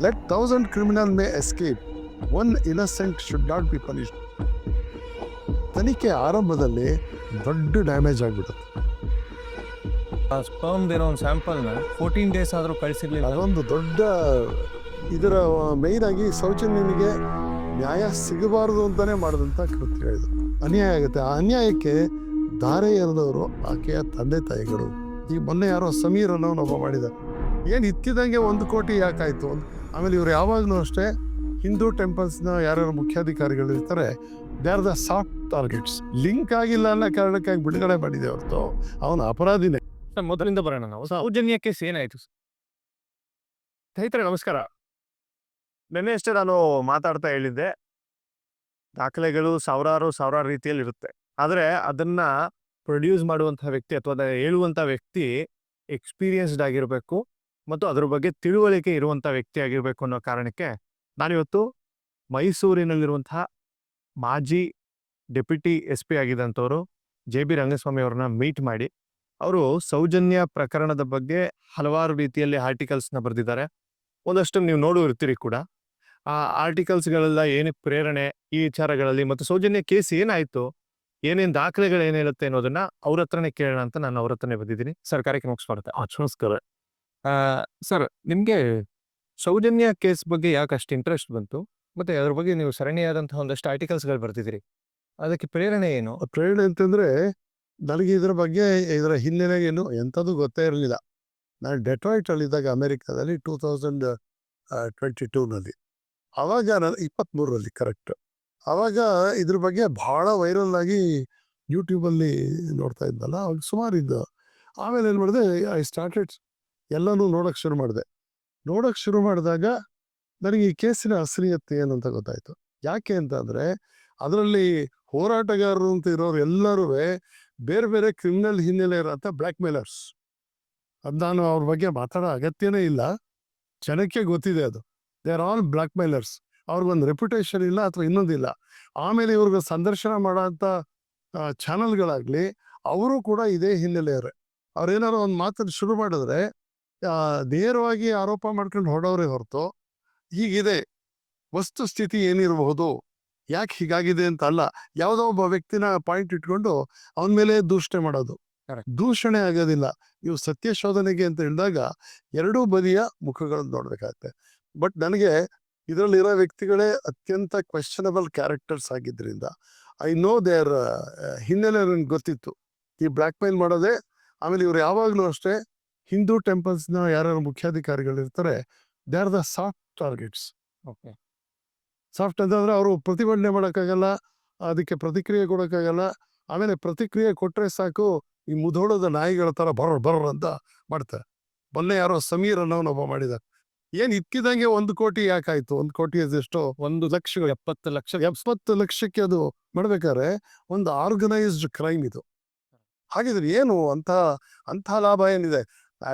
Let 1,000 criminals may escape. One innocent should not be punished. ತನಿಖೆ ಆರಂಭದಲ್ಲಿ ದೊಡ್ಡ damage ಆಗಿಬಿಡುತ್ತೆ. ಸ್ಪರ್ಮ್ದಿರೋ ಒಂದು ಸ್ಯಾಂಪಲ್ನ 14 ಡೇಸ್ ಆದರೂ ಕಳಿಸಿರ್ಲಿಲ್ಲ. ಅದೊಂದು ದೊಡ್ಡ ಇದರ ಮೇಯ್ನ್ ಆಗಿ ಸೌಜನ್ಯನಿಗೆ ನ್ಯಾಯ ಸಿಗಬಾರದು ಅಂತಾನೆ ಮಾಡಿದಂಥ ಕೃತ್ಯ ಇದು. ಅನ್ಯಾಯ ಆಗುತ್ತೆ. ಆ ಅನ್ಯಾಯಕ್ಕೆ ದಾರೆ ಎರೆದವರು ಆಕೆಯ ತಂದೆ ತಾಯಿಗಳು. ಈ ಮೊನ್ನೆ ಯಾರೋ ಸಮೀರ್ ಅನ್ನೋನೊಬ್ಬ ಮಾಡಿದ. ಏನು ಇತ್ತಿದಂಗೆ 1 ಕೋಟಿ ಯಾಕಾಯ್ತು? ಆಮೇಲೆ ಇವ್ರು ಯಾವಾಗಲೂ ಅಷ್ಟೇ ಹಿಂದೂ ಟೆಂಪಲ್ಸ್ನ ಯಾರ್ಯಾರು ಮುಖ್ಯಾಧಿಕಾರಿಗಳು ಇರ್ತಾರೆ, they are the soft targets. Link ಆಗಿಲ್ಲ ಅನ್ನೋ ಕಾರಣಕ್ಕಾಗಿ ಬಿಡುಗಡೆ ಮಾಡಿದೆ ಹೊರತು ಅವನ ಅಪರಾಧಿನೇ. ಮೊದಲಿಂದ ಬರೋಣ ನಾವು. ಸೌಜನ್ಯ ಕೇಸ್ ಏನಾಯ್ತು? ಸ್ನೇಹಿತರೆ ನಮಸ್ಕಾರ. ನಿನ್ನೆ ಅಷ್ಟೇ ನಾನು ಮಾತಾಡ್ತಾ ಹೇಳಿದ್ದೆ, ದಾಖಲೆಗಳು ಸಾವಿರಾರು ರೀತಿಯಲ್ಲಿ ಇರುತ್ತೆ. ಆದರೆ ಅದನ್ನ ಪ್ರೊಡ್ಯೂಸ್ ಮಾಡುವಂತಹ ವ್ಯಕ್ತಿ ಅಥವಾ ಹೇಳುವಂಥ ವ್ಯಕ್ತಿ ಎಕ್ಸ್ಪೀರಿಯನ್ಸ್ಡ್ ಆಗಿರಬೇಕು ಮತ್ತು ಅದ್ರ ಬಗ್ಗೆ ತಿಳುವಳಿಕೆ ಇರುವಂಥ ವ್ಯಕ್ತಿ ಆಗಿರಬೇಕು ಅನ್ನೋ ಕಾರಣಕ್ಕೆ ನಾನಿವತ್ತು ಮೈಸೂರಿನಲ್ಲಿರುವಂತಹ ಮಾಜಿ ಡೆಪ್ಯೂಟಿ SP ಆಗಿದ್ದಂಥವ್ರು JB ರಂಗಸ್ವಾಮಿ ಅವ್ರನ್ನ ಮೀಟ್ ಮಾಡಿ, ಅವರು ಸೌಜನ್ಯ ಪ್ರಕರಣದ ಬಗ್ಗೆ ಹಲವಾರು ರೀತಿಯಲ್ಲಿ ಆರ್ಟಿಕಲ್ಸ್ನ ಬರೆದಿದ್ದಾರೆ. ಒಂದಷ್ಟು ನೀವು ನೋಡಿರ್ತೀರಿ ಕೂಡ. ಆ ಆರ್ಟಿಕಲ್ಸ್ಗಳೆಲ್ಲ ಏನಕ್ಕೆ ಪ್ರೇರಣೆ, ಈ ವಿಚಾರಗಳಲ್ಲಿ ಮತ್ತು ಸೌಜನ್ಯ ಕೇಸ್ ಏನಾಯ್ತು, ಏನೇನು ದಾಖಲೆಗಳು ಏನಿರುತ್ತೆ ಅನ್ನೋದನ್ನ ಅವ್ರ ಹತ್ರನೇ ಕೇಳೋಣ ಅಂತ ನಾನು ಅವ್ರ ಹತ್ರನೇ ಬಂದಿದ್ದೀನಿ. ಸರ್, ಕಾರ್ಯಕ್ರಮಕ್ಕೆ ಸ್ವಾಗತ. ನಮಸ್ಕಾರ. ಸರ್, ನಿಮಗೆ ಸೌಜನ್ಯ ಕೇಸ್ ಬಗ್ಗೆ ಯಾಕೆ ಅಷ್ಟು ಇಂಟ್ರೆಸ್ಟ್ ಬಂತು? ಮತ್ತೆ ಅದ್ರ ಬಗ್ಗೆ ನೀವು ಸರಣಿಯಾದಂತಹ ಒಂದಷ್ಟು ಆರ್ಟಿಕಲ್ಸ್ಗಳು ಬರ್ತಿದ್ದೀರಿ, ಅದಕ್ಕೆ ಪ್ರೇರಣೆ ಏನು? ಪ್ರೇರಣೆ ಅಂತಂದ್ರೆ ನನಗೆ ಇದರ ಬಗ್ಗೆ ಇದರ ಹಿನ್ನೆಲೆ ಏನು ಎಂಥದ್ದು ಗೊತ್ತೇ ಇರಲಿಲ್ಲ. ನಾನು ಡೆಟ್ರಾಯ್ಟ್ ಅಲ್ಲಿದ್ದಾಗ ಅಮೆರಿಕಾದಲ್ಲಿ 2022ನಲ್ಲಿ, ಆವಾಗ ನಾನು 23ರಲ್ಲಿ ಕರೆಕ್ಟ್. ಆವಾಗ ಇದ್ರ ಬಗ್ಗೆ ಭಾಳ ವೈರಲ್ ಆಗಿ ಯೂಟ್ಯೂಬಲ್ಲಿ ನೋಡ್ತಾ ಇದ್ದಲ್ಲ, ಅವಾಗ ಸುಮಾರು ಇದ್ದು. ಆಮೇಲೆ ಏನು ಮಾಡಿದೆ, ಐ ಸ್ಟಾರ್ಟೆಡ್ ಎಲ್ಲನೂ ನೋಡೋಕ್ಕೆ ಶುರು ಮಾಡಿದಾಗ ನನಗೆ ಈ ಕೇಸಿನ ಅಸಲಿಯತ್ತೆ ಏನಂತ ಗೊತ್ತಾಯಿತು. ಯಾಕೆ ಅಂತ ಅಂದರೆ, ಅದರಲ್ಲಿ ಹೋರಾಟಗಾರರು ಅಂತ ಇರೋರು ಎಲ್ಲರೂ ಬೇರೆ ಬೇರೆ ಕ್ರಿಮಿನಲ್ ಹಿನ್ನೆಲೆ ಇರೋಂಥ ಬ್ಲ್ಯಾಕ್ ಮೇಲರ್ಸ್. ಅದು ನಾನು ಅವ್ರ ಬಗ್ಗೆ ಮಾತಾಡೋ ಅಗತ್ಯನೇ ಇಲ್ಲ, ಜನಕ್ಕೆ ಗೊತ್ತಿದೆ ಅದು. They are all blackmailers. ಅವ್ರಿಗೊಂದು ರೆಪ್ಯುಟೇಷನ್ ಇಲ್ಲ ಅಥವಾ ಇನ್ನೊಂದಿಲ್ಲ. ಆಮೇಲೆ ಇವ್ರಿಗೆ ಸಂದರ್ಶನ ಮಾಡೋಂಥ ಚಾನಲ್ಗಳಾಗಲಿ ಅವರು ಕೂಡ ಇದೇ ಹಿನ್ನೆಲೆಯವರೇ. ಅವ್ರೇನಾರು ಒಂದು ಮಾತನ್ನು ಶುರು ಮಾಡಿದ್ರೆ ನೇರವಾಗಿ ಆರೋಪ ಮಾಡ್ಕೊಂಡು ಹೊಡೋರೇ ಹೊರತು ಹೀಗಿದೆ ವಸ್ತುಸ್ಥಿತಿ ಏನಿರಬಹುದು, ಯಾಕೆ ಹೀಗಾಗಿದೆ ಅಂತ ಅಲ್ಲ, ಯಾವುದೋ ಒಬ್ಬ ವ್ಯಕ್ತಿನ ಪಾಯಿಂಟ್ ಇಟ್ಕೊಂಡು ಅವನ ಮೇಲೆ ದೂಷಣೆ ಮಾಡೋದು. ದೂಷಣೆ ಆಗೋದಿಲ್ಲ. ಇವು ಸತ್ಯ ಶೋಧನೆಗೆ ಅಂತ ಹೇಳಿದಾಗ ಎರಡೂ ಬದಿಯ ಮುಖಗಳನ್ನು ನೋಡ್ಬೇಕಾಗತ್ತೆ. ಬಟ್ ನನಗೆ ಇದರಲ್ಲಿರೋ ವ್ಯಕ್ತಿಗಳೇ ಅತ್ಯಂತ ಕ್ವೆಶ್ಚನಬಲ್ ಕ್ಯಾರೆಕ್ಟರ್ಸ್ ಆಗಿದ್ದರಿಂದ ಐ ನೋ ದೇರ್ ಹಿನ್ನೆಲೆ ನನಗೆ ಗೊತ್ತಿತ್ತು. ಈ ಬ್ಲ್ಯಾಕ್ ಮೇಲ್ ಮಾಡೋದೇ. ಆಮೇಲೆ ಇವ್ರು ಯಾವಾಗಲೂ ಅಷ್ಟೇ ಹಿಂದೂ ಟೆಂಪಲ್ಸ್ನ ಯಾರ್ಯಾರು ಮುಖ್ಯಾಧಿಕಾರಿಗಳು ಇರ್ತಾರೆ, they are the soft targets. Okay. Soft ಅಂತಂದ್ರೆ ಅವರು ಪ್ರತಿಭಟನೆ ಮಾಡೋಕ್ಕಾಗಲ್ಲ, ಅದಕ್ಕೆ ಪ್ರತಿಕ್ರಿಯೆ ಕೊಡೋಕ್ಕಾಗಲ್ಲ. ಆಮೇಲೆ ಪ್ರತಿಕ್ರಿಯೆ ಕೊಟ್ಟರೆ ಸಾಕು, ಈ ಮುಧೋಳದ ನಾಯಿಗಳ ಥರ ಬರೋರ್ ಅಂತ ಮಾಡ್ತಾರೆ. ಮೊನ್ನೆ ಯಾರೋ ಸಮೀರ್ ಅನ್ನೋನೊಬ್ಬ ಮಾಡಿದ. ಏನು ಇಕ್ಕಿದಂಗೆ 1 ಕೋಟಿ ಯಾಕಾಯ್ತು? 1 ಕೋಟಿ ಎಷ್ಟು? 1,70,00,000. 70 ಲಕ್ಷಕ್ಕೆ ಅದು ಮಾಡ್ಬೇಕಾದ್ರೆ ಒಂದು ಆರ್ಗನೈಸ್ಡ್ ಕ್ರೈಮ್ ಇದು. ಹಾಗಿದ್ರೆ ಏನು ಅಂಥ ಲಾಭ ಏನಿದೆ?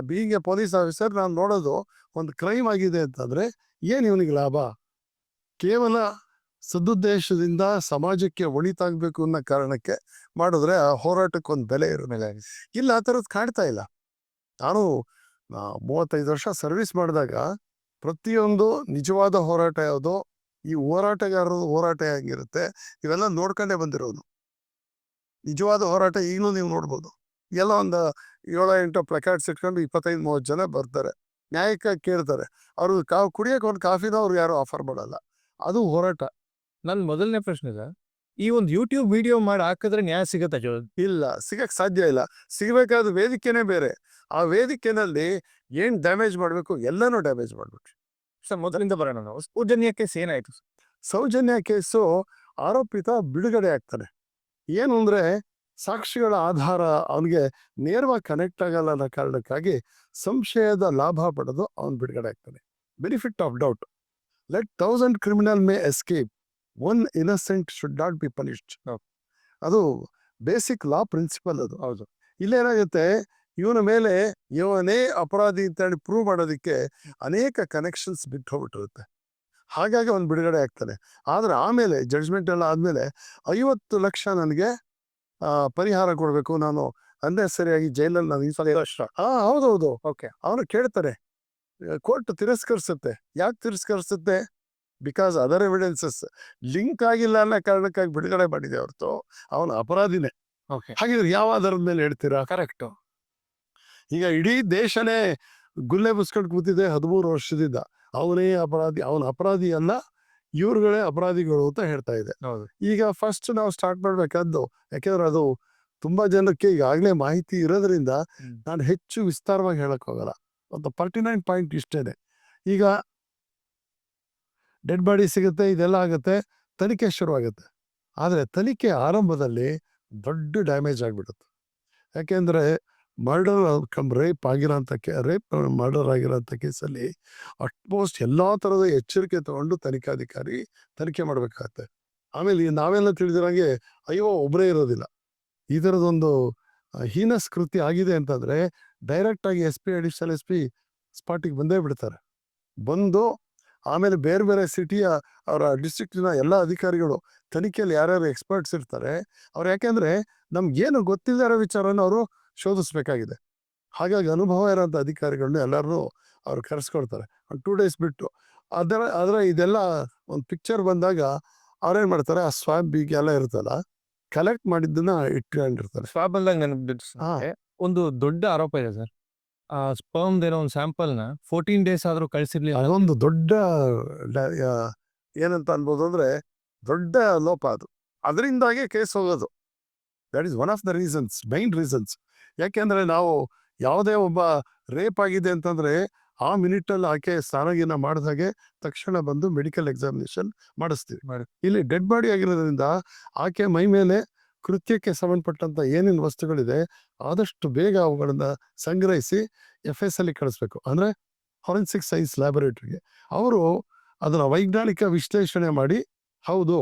ಬೀಯಿಂಗ್ ಎ ಪೊಲೀಸ್ ಆಫೀಸರ್ ನಾನು ನೋಡೋದು, ಒಂದು ಕ್ರೈಮ್ ಆಗಿದೆ ಅಂತಂದ್ರೆ ಏನು ಇವನಿಗೆ ಲಾಭ? ಕೇವಲ ಸದುದ್ದೇಶದಿಂದ ಸಮಾಜಕ್ಕೆ ಒಳಿತಾಗಬೇಕು ಅನ್ನೋ ಕಾರಣಕ್ಕೆ ಮಾಡಿದ್ರೆ ಆ ಹೋರಾಟಕ್ಕೆ ಒಂದು ಬೆಲೆ ಇರೋದಿಲ್ಲ. ಇಲ್ಲ, ಆ ಥರದ್ದು ಕಾಣ್ತಾ ಇಲ್ಲ. ನಾನು 35 ವರ್ಷ ಸರ್ವಿಸ್ ಮಾಡಿದಾಗ ಪ್ರತಿಯೊಂದು ನಿಜವಾದ ಹೋರಾಟ ಯಾವುದೋ, ಈ ಹೋರಾಟಗಾರರ ಹೋರಾಟ ಹೇಗಿರುತ್ತೆ ಇವೆಲ್ಲ ನೋಡ್ಕೊಂಡೇ ಬಂದಿರೋದು. ನಿಜವಾದ ಹೋರಾಟ ಈಗಲೂ ನೀವು ನೋಡ್ಬೋದು. ಎಲ್ಲ ಒಂದು 7-8 ಪ್ಲಕಾರ್ಡ್ಸ್ ಇಟ್ಕೊಂಡು 25-30 ಜನ ಬರ್ತಾರೆ, ನ್ಯಾಯಕ್ಕಾಗಿ ಕೇಳ್ತಾರೆ. ಅವರು ಕುಡಿಯೋಕೆ ಒಂದು ಕಾಫಿನೂ ಅವ್ರು ಯಾರು ಆಫರ್ ಮಾಡಲ್ಲ. ಅದು ಹೋರಾಟ. ನನ್ನ ಮೊದಲನೇ ಪ್ರಶ್ನೆ ಇದೆ, ಈ ಒಂದು ಯೂಟ್ಯೂಬ್ ವಿಡಿಯೋ ಮಾಡಿ ಹಾಕಿದ್ರೆ ನ್ಯಾಯ ಸಿಗತ್ತಾ? ಇಲ್ಲ, ಸಿಗಕ್ಕೆ ಸಾಧ್ಯ ಇಲ್ಲ. ಸಿಗಬೇಕಾದ ವೇದಿಕೆನೇ ಬೇರೆ. ಆ ವೇದಿಕೆನಲ್ಲಿ ಏನು ಡ್ಯಾಮೇಜ್ ಮಾಡಬೇಕು ಎಲ್ಲನೂ ಡ್ಯಾಮೇಜ್ ಮಾಡ್ಬಿಟ್ರು. ಸರ್, ಮೊದಲಿಂದ ಬರೋಣ ನಾವು. ಸೌಜನ್ಯ ಕೇಸ್ ಏನಾಯ್ತು? ಸೌಜನ್ಯ ಕೇಸು ಆರೋಪಿತ ಬಿಡುಗಡೆ ಆಗ್ತಾನೆ. ಏನು ಅಂದರೆ, ಸಾಕ್ಷಿಗಳ ಆಧಾರ ಅವನಿಗೆ ನೇರವಾಗಿ ಕನೆಕ್ಟ್ ಆಗಲ್ಲ ಅನ್ನೋ ಕಾರಣಕ್ಕಾಗಿ ಸಂಶಯದ ಲಾಭ ಪಡೆದು ಅವನು ಬಿಡುಗಡೆ ಆಗ್ತಾನೆ. Benefit of doubt. Let 1,000 criminals may escape. One innocent should not be punished. ಅದು ಬೇಸಿಕ್ ಲಾ ಪ್ರಿನ್ಸಿಪಲ್ ಅದು. ಹೌದು. ಇಲ್ಲೇನಾಗುತ್ತೆ, ಇವನ ಮೇಲೆ ಇವನೇ ಅಪರಾಧಿ ಅಂತ ಹೇಳಿ ಪ್ರೂವ್ ಮಾಡೋದಕ್ಕೆ ಅನೇಕ ಕನೆಕ್ಷನ್ಸ್ ಬಿಟ್ಟು ಹೋಗ್ಬಿಟ್ಟಿರುತ್ತೆ. ಹಾಗಾಗಿ ಅವನು ಬಿಡುಗಡೆ ಆಗ್ತಾನೆ. ಆದರೆ ಆಮೇಲೆ ಜಡ್ಜ್ಮೆಂಟ್ ಎಲ್ಲ ಆದಮೇಲೆ 50 ಲಕ್ಷ ನನಗೆ ಪರಿಹಾರ ಕೊಡಬೇಕು, ನಾನು ಅನ್ನೆಸರಿಯಾಗಿ ಜೈಲಲ್ಲಿ ನಾನು ಈ ಸಲ ಹೌದೌದು. ಓಕೆ. ಅವನು ಕೇಳ್ತಾರೆ, ಕೋರ್ಟ್ ತಿರಸ್ಕರಿಸುತ್ತೆ. ಯಾಕೆ ತಿರಸ್ಕರಿಸುತ್ತೆ? ಬಿಕಾಸ್ ಅದರ್ ಎವಿಡೆನ್ಸಸ್ ಲಿಂಕ್ ಆಗಿಲ್ಲ ಅನ್ನೋ ಕಾರಣಕ್ಕಾಗಿ ಬಿಡುಗಡೆ ಮಾಡಿದೆ ಹೊರತು ಅವನು ಅಪರಾಧಿನೇ. ಓಕೆ. ಹಾಗಿದ್ರೆ ಯಾವ ಆಧಾರದ ಮೇಲೆ ಹೇಳ್ತೀರಾ? ಕರೆಕ್ಟ್. ಈಗ ಇಡೀ ದೇಶನೇ ಗುಲ್ಲೆ ಬುಸ್ಕೊಂಡು ಕೂತಿದೆ 13 ವರ್ಷದಿಂದ. ಅವನೇ ಅಪರಾಧಿ, ಅವನ ಅಪರಾಧಿ ಅಲ್ಲ, ಇವ್ರುಗಳೇ ಅಪರಾಧಿಗಳು ಅಂತ ಹೇಳ್ತಾ ಇದೆ. ಹೌದು. ಈಗ ಫಸ್ಟ್ ನಾವು ಸ್ಟಾರ್ಟ್ ಮಾಡ್ಬೇಕಾದ್ದು, ಯಾಕೆಂದ್ರೆ ಅದು ತುಂಬಾ ಜನಕ್ಕೆ ಈಗಾಗಲೇ ಮಾಹಿತಿ ಇರೋದ್ರಿಂದ ನಾನು ಹೆಚ್ಚು ವಿಸ್ತಾರವಾಗಿ ಹೇಳಕ್ ಹೋಗಲ್ಲ. ಒಂದು ಪರ್ಟಿನೈನ್ ಪಾಯಿಂಟ್ ಇಷ್ಟೇನೆ. ಈಗ ಡೆಡ್ ಬಾಡಿ ಸಿಗುತ್ತೆ, ಇದೆಲ್ಲ ಆಗುತ್ತೆ, ತನಿಖೆ ಶುರುವಾಗುತ್ತೆ. ಆದರೆ ತನಿಖೆ ಆರಂಭದಲ್ಲಿ ದೊಡ್ಡ ಡ್ಯಾಮೇಜ್ ಆಗಿಬಿಡುತ್ತೆ. ಯಾಕೆಂದರೆ ಮರ್ಡರ್ ರೇಪ್ ಆಗಿರೋಂಥ ಮರ್ಡರ್ ಆಗಿರೋಂಥ ಕೇಸಲ್ಲಿ ಅಟ್ಮೋಸ್ಟ್ ಎಲ್ಲ ಥರದ ಎಚ್ಚರಿಕೆ ತಗೊಂಡು ತನಿಖಾಧಿಕಾರಿ ತನಿಖೆ ಮಾಡಬೇಕಾಗತ್ತೆ. ಆಮೇಲೆ ನಾವೆಲ್ಲ ತಿಳಿದಿರೋಂಗೆ ಅಯ್ಯೋ ಒಬ್ಬರೇ ಇರೋದಿಲ್ಲ. ಈ ಥರದೊಂದು ಹೀನಸ್ ಕೃತ್ಯ ಆಗಿದೆ ಅಂತಂದರೆ ಡೈರೆಕ್ಟಾಗಿ SP ಅಡಿಷನಲ್ SP ಸ್ಪಾಟಿಗೆ ಬಂದೇ ಬಿಡ್ತಾರೆ. ಬಂದು ಆಮೇಲೆ ಬೇರೆ ಬೇರೆ ಸಿಟಿಯ ಅವರ ಡಿಸ್ಟ್ರಿಕ್ಟಿನ ಎಲ್ಲ ಅಧಿಕಾರಿಗಳು, ತನಿಖೆಯಲ್ಲಿ ಯಾರ್ಯಾರು ಎಕ್ಸ್ಪರ್ಟ್ಸ್ ಇರ್ತಾರೆ ಅವ್ರು, ಯಾಕೆಂದರೆ ನಮ್ಗೇನು ಗೊತ್ತಿಲ್ಲದ ಇರೋ ವಿಚಾರನ ಅವರು ಶೋಧಿಸ್ಬೇಕಾಗಿದೆ. ಹಾಗಾಗಿ ಅನುಭವ ಇರೋಂಥ ಅಧಿಕಾರಿಗಳನ್ನ ಎಲ್ಲರನ್ನೂ ಅವ್ರು ಕರೆಸ್ಕೊಳ್ತಾರೆ 2 days ಬಿಟ್ಟು. ಆದರೆ ಇದೆಲ್ಲ ಒಂದು ಪಿಕ್ಚರ್ ಬಂದಾಗ ಅವ್ರೇನು ಮಾಡ್ತಾರೆ, ಆ ಸ್ವಾಬ್ ಬೀಗ ಎಲ್ಲ ಇರುತ್ತಲ್ಲ, ಕಲೆಕ್ಟ್ ಮಾಡಿದ್ದನ್ನ ಇಟ್ಕೊಂಡಿರ್ತಾರೆ. ಸ್ವಾಬ್ ಅಂದಾಗ ನನಗೆ ಒಂದು ದೊಡ್ಡ ಆರೋಪ ಇದೆ ಸರ್. ಆ ಸ್ಪರ್ಮ್ ಏನೋ ಒಂದು ಸ್ಯಾಂಪಲ್ನ 14 days ಆದ್ರೂ ಕಳಿಸಿರ್ಲಿಲ್ಲ. ಅದೊಂದು ದೊಡ್ಡ ಏನಂತ ಅನ್ಬೋದು ಅಂದ್ರೆ ದೊಡ್ಡ ಲೋಪ ಅದು. ಅದರಿಂದಾಗೆ ಕೇಸ್ ಹೋಗೋದು. That is one of the reasons, main reasons. ಯಾಕೆಂದ್ರೆ ನಾವು ಯಾವುದೇ ಒಬ್ಬ ರೇಪ್ ಆಗಿದೆ ಅಂತಂದ್ರೆ ಆ ಮಿನಿಟಲ್ಲಿ ಆಕೆ ಸ್ನಾನಗೀನ ಮಾಡಿದಾಗೆ ತಕ್ಷಣ ಬಂದು ಮೆಡಿಕಲ್ ಎಕ್ಸಾಮಿನೇಷನ್ ಮಾಡಿಸ್ತೀವಿ. ಇಲ್ಲಿ ಡೆಡ್ ಬಾಡಿ ಆಗಿರೋದ್ರಿಂದ ಆಕೆ ಮೈ ಮೇಲೆ ಕೃತ್ಯಕ್ಕೆ ಸಂಬಂಧಪಟ್ಟಂತ ಏನೇನು ವಸ್ತುಗಳಿದೆ ಆದಷ್ಟು ಬೇಗ ಅವುಗಳನ್ನ ಸಂಗ್ರಹಿಸಿ FS ಅಲ್ಲಿ ಕಳಿಸ್ಬೇಕು, ಅಂದ್ರೆ ಫಾರೆನ್ಸಿಕ್ ಸೈನ್ಸ್ ಲ್ಯಾಬೊರೇಟರಿಗೆ. ಅವರು ಅದನ್ನ ವೈಜ್ಞಾನಿಕ ವಿಶ್ಲೇಷಣೆ ಮಾಡಿ ಹೌದು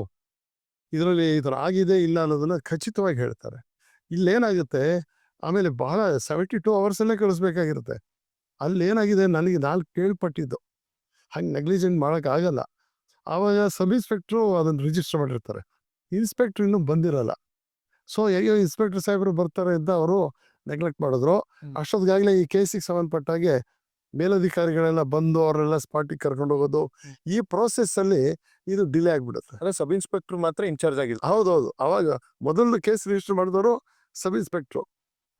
ಇದರಲ್ಲಿ ಈ ಥರ ಆಗಿದೆ ಇಲ್ಲ ಅನ್ನೋದನ್ನ ಖಚಿತವಾಗಿ ಹೇಳ್ತಾರೆ. ಇಲ್ಲೇನಾಗುತ್ತೆ, ಆಮೇಲೆ ಬಹಳ 72 hours ಕಳಿಸ್ಬೇಕಾಗಿರುತ್ತೆ. ಅಲ್ಲೇನಾಗಿದೆ, ನನಗೆ 4 ಕೇಳ್ಪಟ್ಟಿದ್ದು, ಹಂಗೆ ನೆಗ್ಲಿಜೆಂಟ್ ಮಾಡೋಕ್ಕಾಗಲ್ಲ. ಆವಾಗ ಸಬ್ ಇನ್ಸ್ಪೆಕ್ಟ್ರು ಅದನ್ನು ರಿಜಿಸ್ಟರ್ ಮಾಡಿರ್ತಾರೆ, ಇನ್ಸ್ಪೆಕ್ಟ್ರ್ ಇನ್ನೂ ಬಂದಿರಲ್ಲ. ಸೊ ಅಯ್ಯೋ ಇನ್ಸ್ಪೆಕ್ಟರ್ ಸಾಹೇಬರು ಬರ್ತಾರೆ ಅಂತ ಅವರು ನೆಗ್ಲೆಕ್ಟ್ ಮಾಡಿದ್ರು. ಅಷ್ಟೊತ್ತಿಗಾಗಲೇ ಈ ಕೇಸಿಗೆ ಸಂಬಂಧಪಟ್ಟಾಗೆ ಮೇಲಧಿಕಾರಿಗಳೆಲ್ಲ ಬಂದು ಅವರೆಲ್ಲ ಸ್ಪಾಟಿಗೆ ಕರ್ಕೊಂಡು ಹೋಗೋದು, ಈ ಪ್ರೋಸೆಸ್ ಅಲ್ಲಿ ಇದು ಡಿಲೇ ಆಗ್ಬಿಡುತ್ತೆ. ಅಂದ್ರೆ ಸಬ್ ಇನ್ಸ್ಪೆಕ್ಟರ್ ಮಾತ್ರ ಇನ್ಚಾರ್ಜ್ ಆಗಿಲ್ಲ. ಹೌದೌದು. ಅವಾಗ ಮೊದಲು ಕೇಸ್ ರಿಜಿಸ್ಟರ್ ಮಾಡಿದವರು ಸಬ್ ಇನ್ಸ್ಪೆಕ್ಟ್ರು,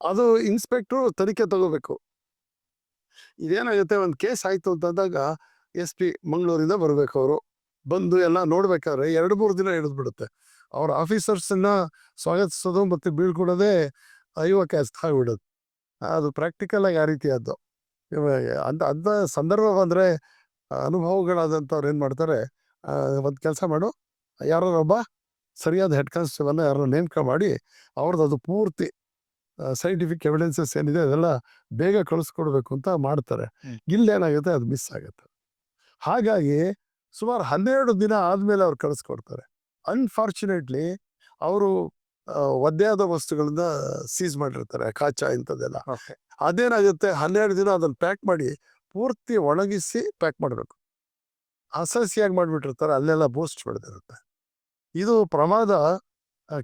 ಅದು ಇನ್ಸ್ಪೆಕ್ಟ್ರು ತನಿಖೆ ತಗೋಬೇಕು. ಇದೇನಾಗುತ್ತೆ, ಒಂದು ಕೇಸ್ ಆಯ್ತು ಅಂತಂದಾಗ SP ಮಂಗಳೂರಿಂದ ಬರ್ಬೇಕು. ಅವರು ಬಂದು ಎಲ್ಲ ನೋಡ್ಬೇಕಾದ್ರೆ 2-3 ದಿನ ಹಿಡಿದ್ಬಿಡುತ್ತೆ. ಅವ್ರ ಆಫೀಸರ್ಸನ್ನ ಸ್ವಾಗತಿಸೋದು ಮತ್ತೆ ಬೀಳ್ಕೊಡೋದೇ ಕೆಲಸ ಆಗ್ಬಿಡೋದು. ಅದು ಪ್ರಾಕ್ಟಿಕಲ್ ಆಗಿ ಆ ರೀತಿಯಾದ್ದು. ಅಂತ ಸಂದರ್ಭ ಬಂದ್ರೆ ಅನುಭವಗಳಾದಂಥವ್ರು ಏನ್ ಮಾಡ್ತಾರೆ, ಒಂದು ಕೆಲಸ ಮಾಡು, ಯಾರೊಬ್ಬ ಸರಿಯಾದ ಹೆಡ್ ಕಾನ್ಸ್ಟೇಬಲ್ನ ಯಾರೋ ನೇಮಕ ಮಾಡಿ ಅವ್ರದ್ದು ಅದು ಪೂರ್ತಿ ಸೈಂಟಿಫಿಕ್ ಎವಿಡೆನ್ಸಸ್ ಏನಿದೆ ಅದೆಲ್ಲ ಬೇಗ ಕಳಿಸ್ಕೊಡ್ಬೇಕು ಅಂತ ಮಾಡ್ತಾರೆ. ಇಲ್ಲೇನಾಗುತ್ತೆ, ಅದು ಮಿಸ್ ಆಗುತ್ತೆ. ಹಾಗಾಗಿ ಸುಮಾರು 12 ದಿನ ಆದ್ಮೇಲೆ ಅವ್ರು ಕಳಿಸ್ಕೊಡ್ತಾರೆ. ಅನ್ಫಾರ್ಚುನೇಟ್ಲಿ ಅವರು ಒದ್ದೆಯಾದ ವಸ್ತುಗಳನ್ನ ಸೀಸ್ ಮಾಡಿರ್ತಾರೆ, ಕಾಚಾ ಇಂಥದ್ದೆಲ್ಲ. ಅದೇನಾಗುತ್ತೆ, 12 ದಿನ ಅದನ್ನ ಪ್ಯಾಕ್ ಮಾಡಿ ಪೂರ್ತಿ ಒಣಗಿಸಿ ಪ್ಯಾಕ್ ಮಾಡಬೇಕು. ಹಸಿಯಾಗಿ ಮಾಡಿಬಿಟ್ಟಿರ್ತಾರೆ, ಅಲ್ಲೆಲ್ಲ ಬೂಸ್ಟ್ ಬೆಳೆದಿರುತ್ತೆ. ಇದು ಪ್ರಮಾದ,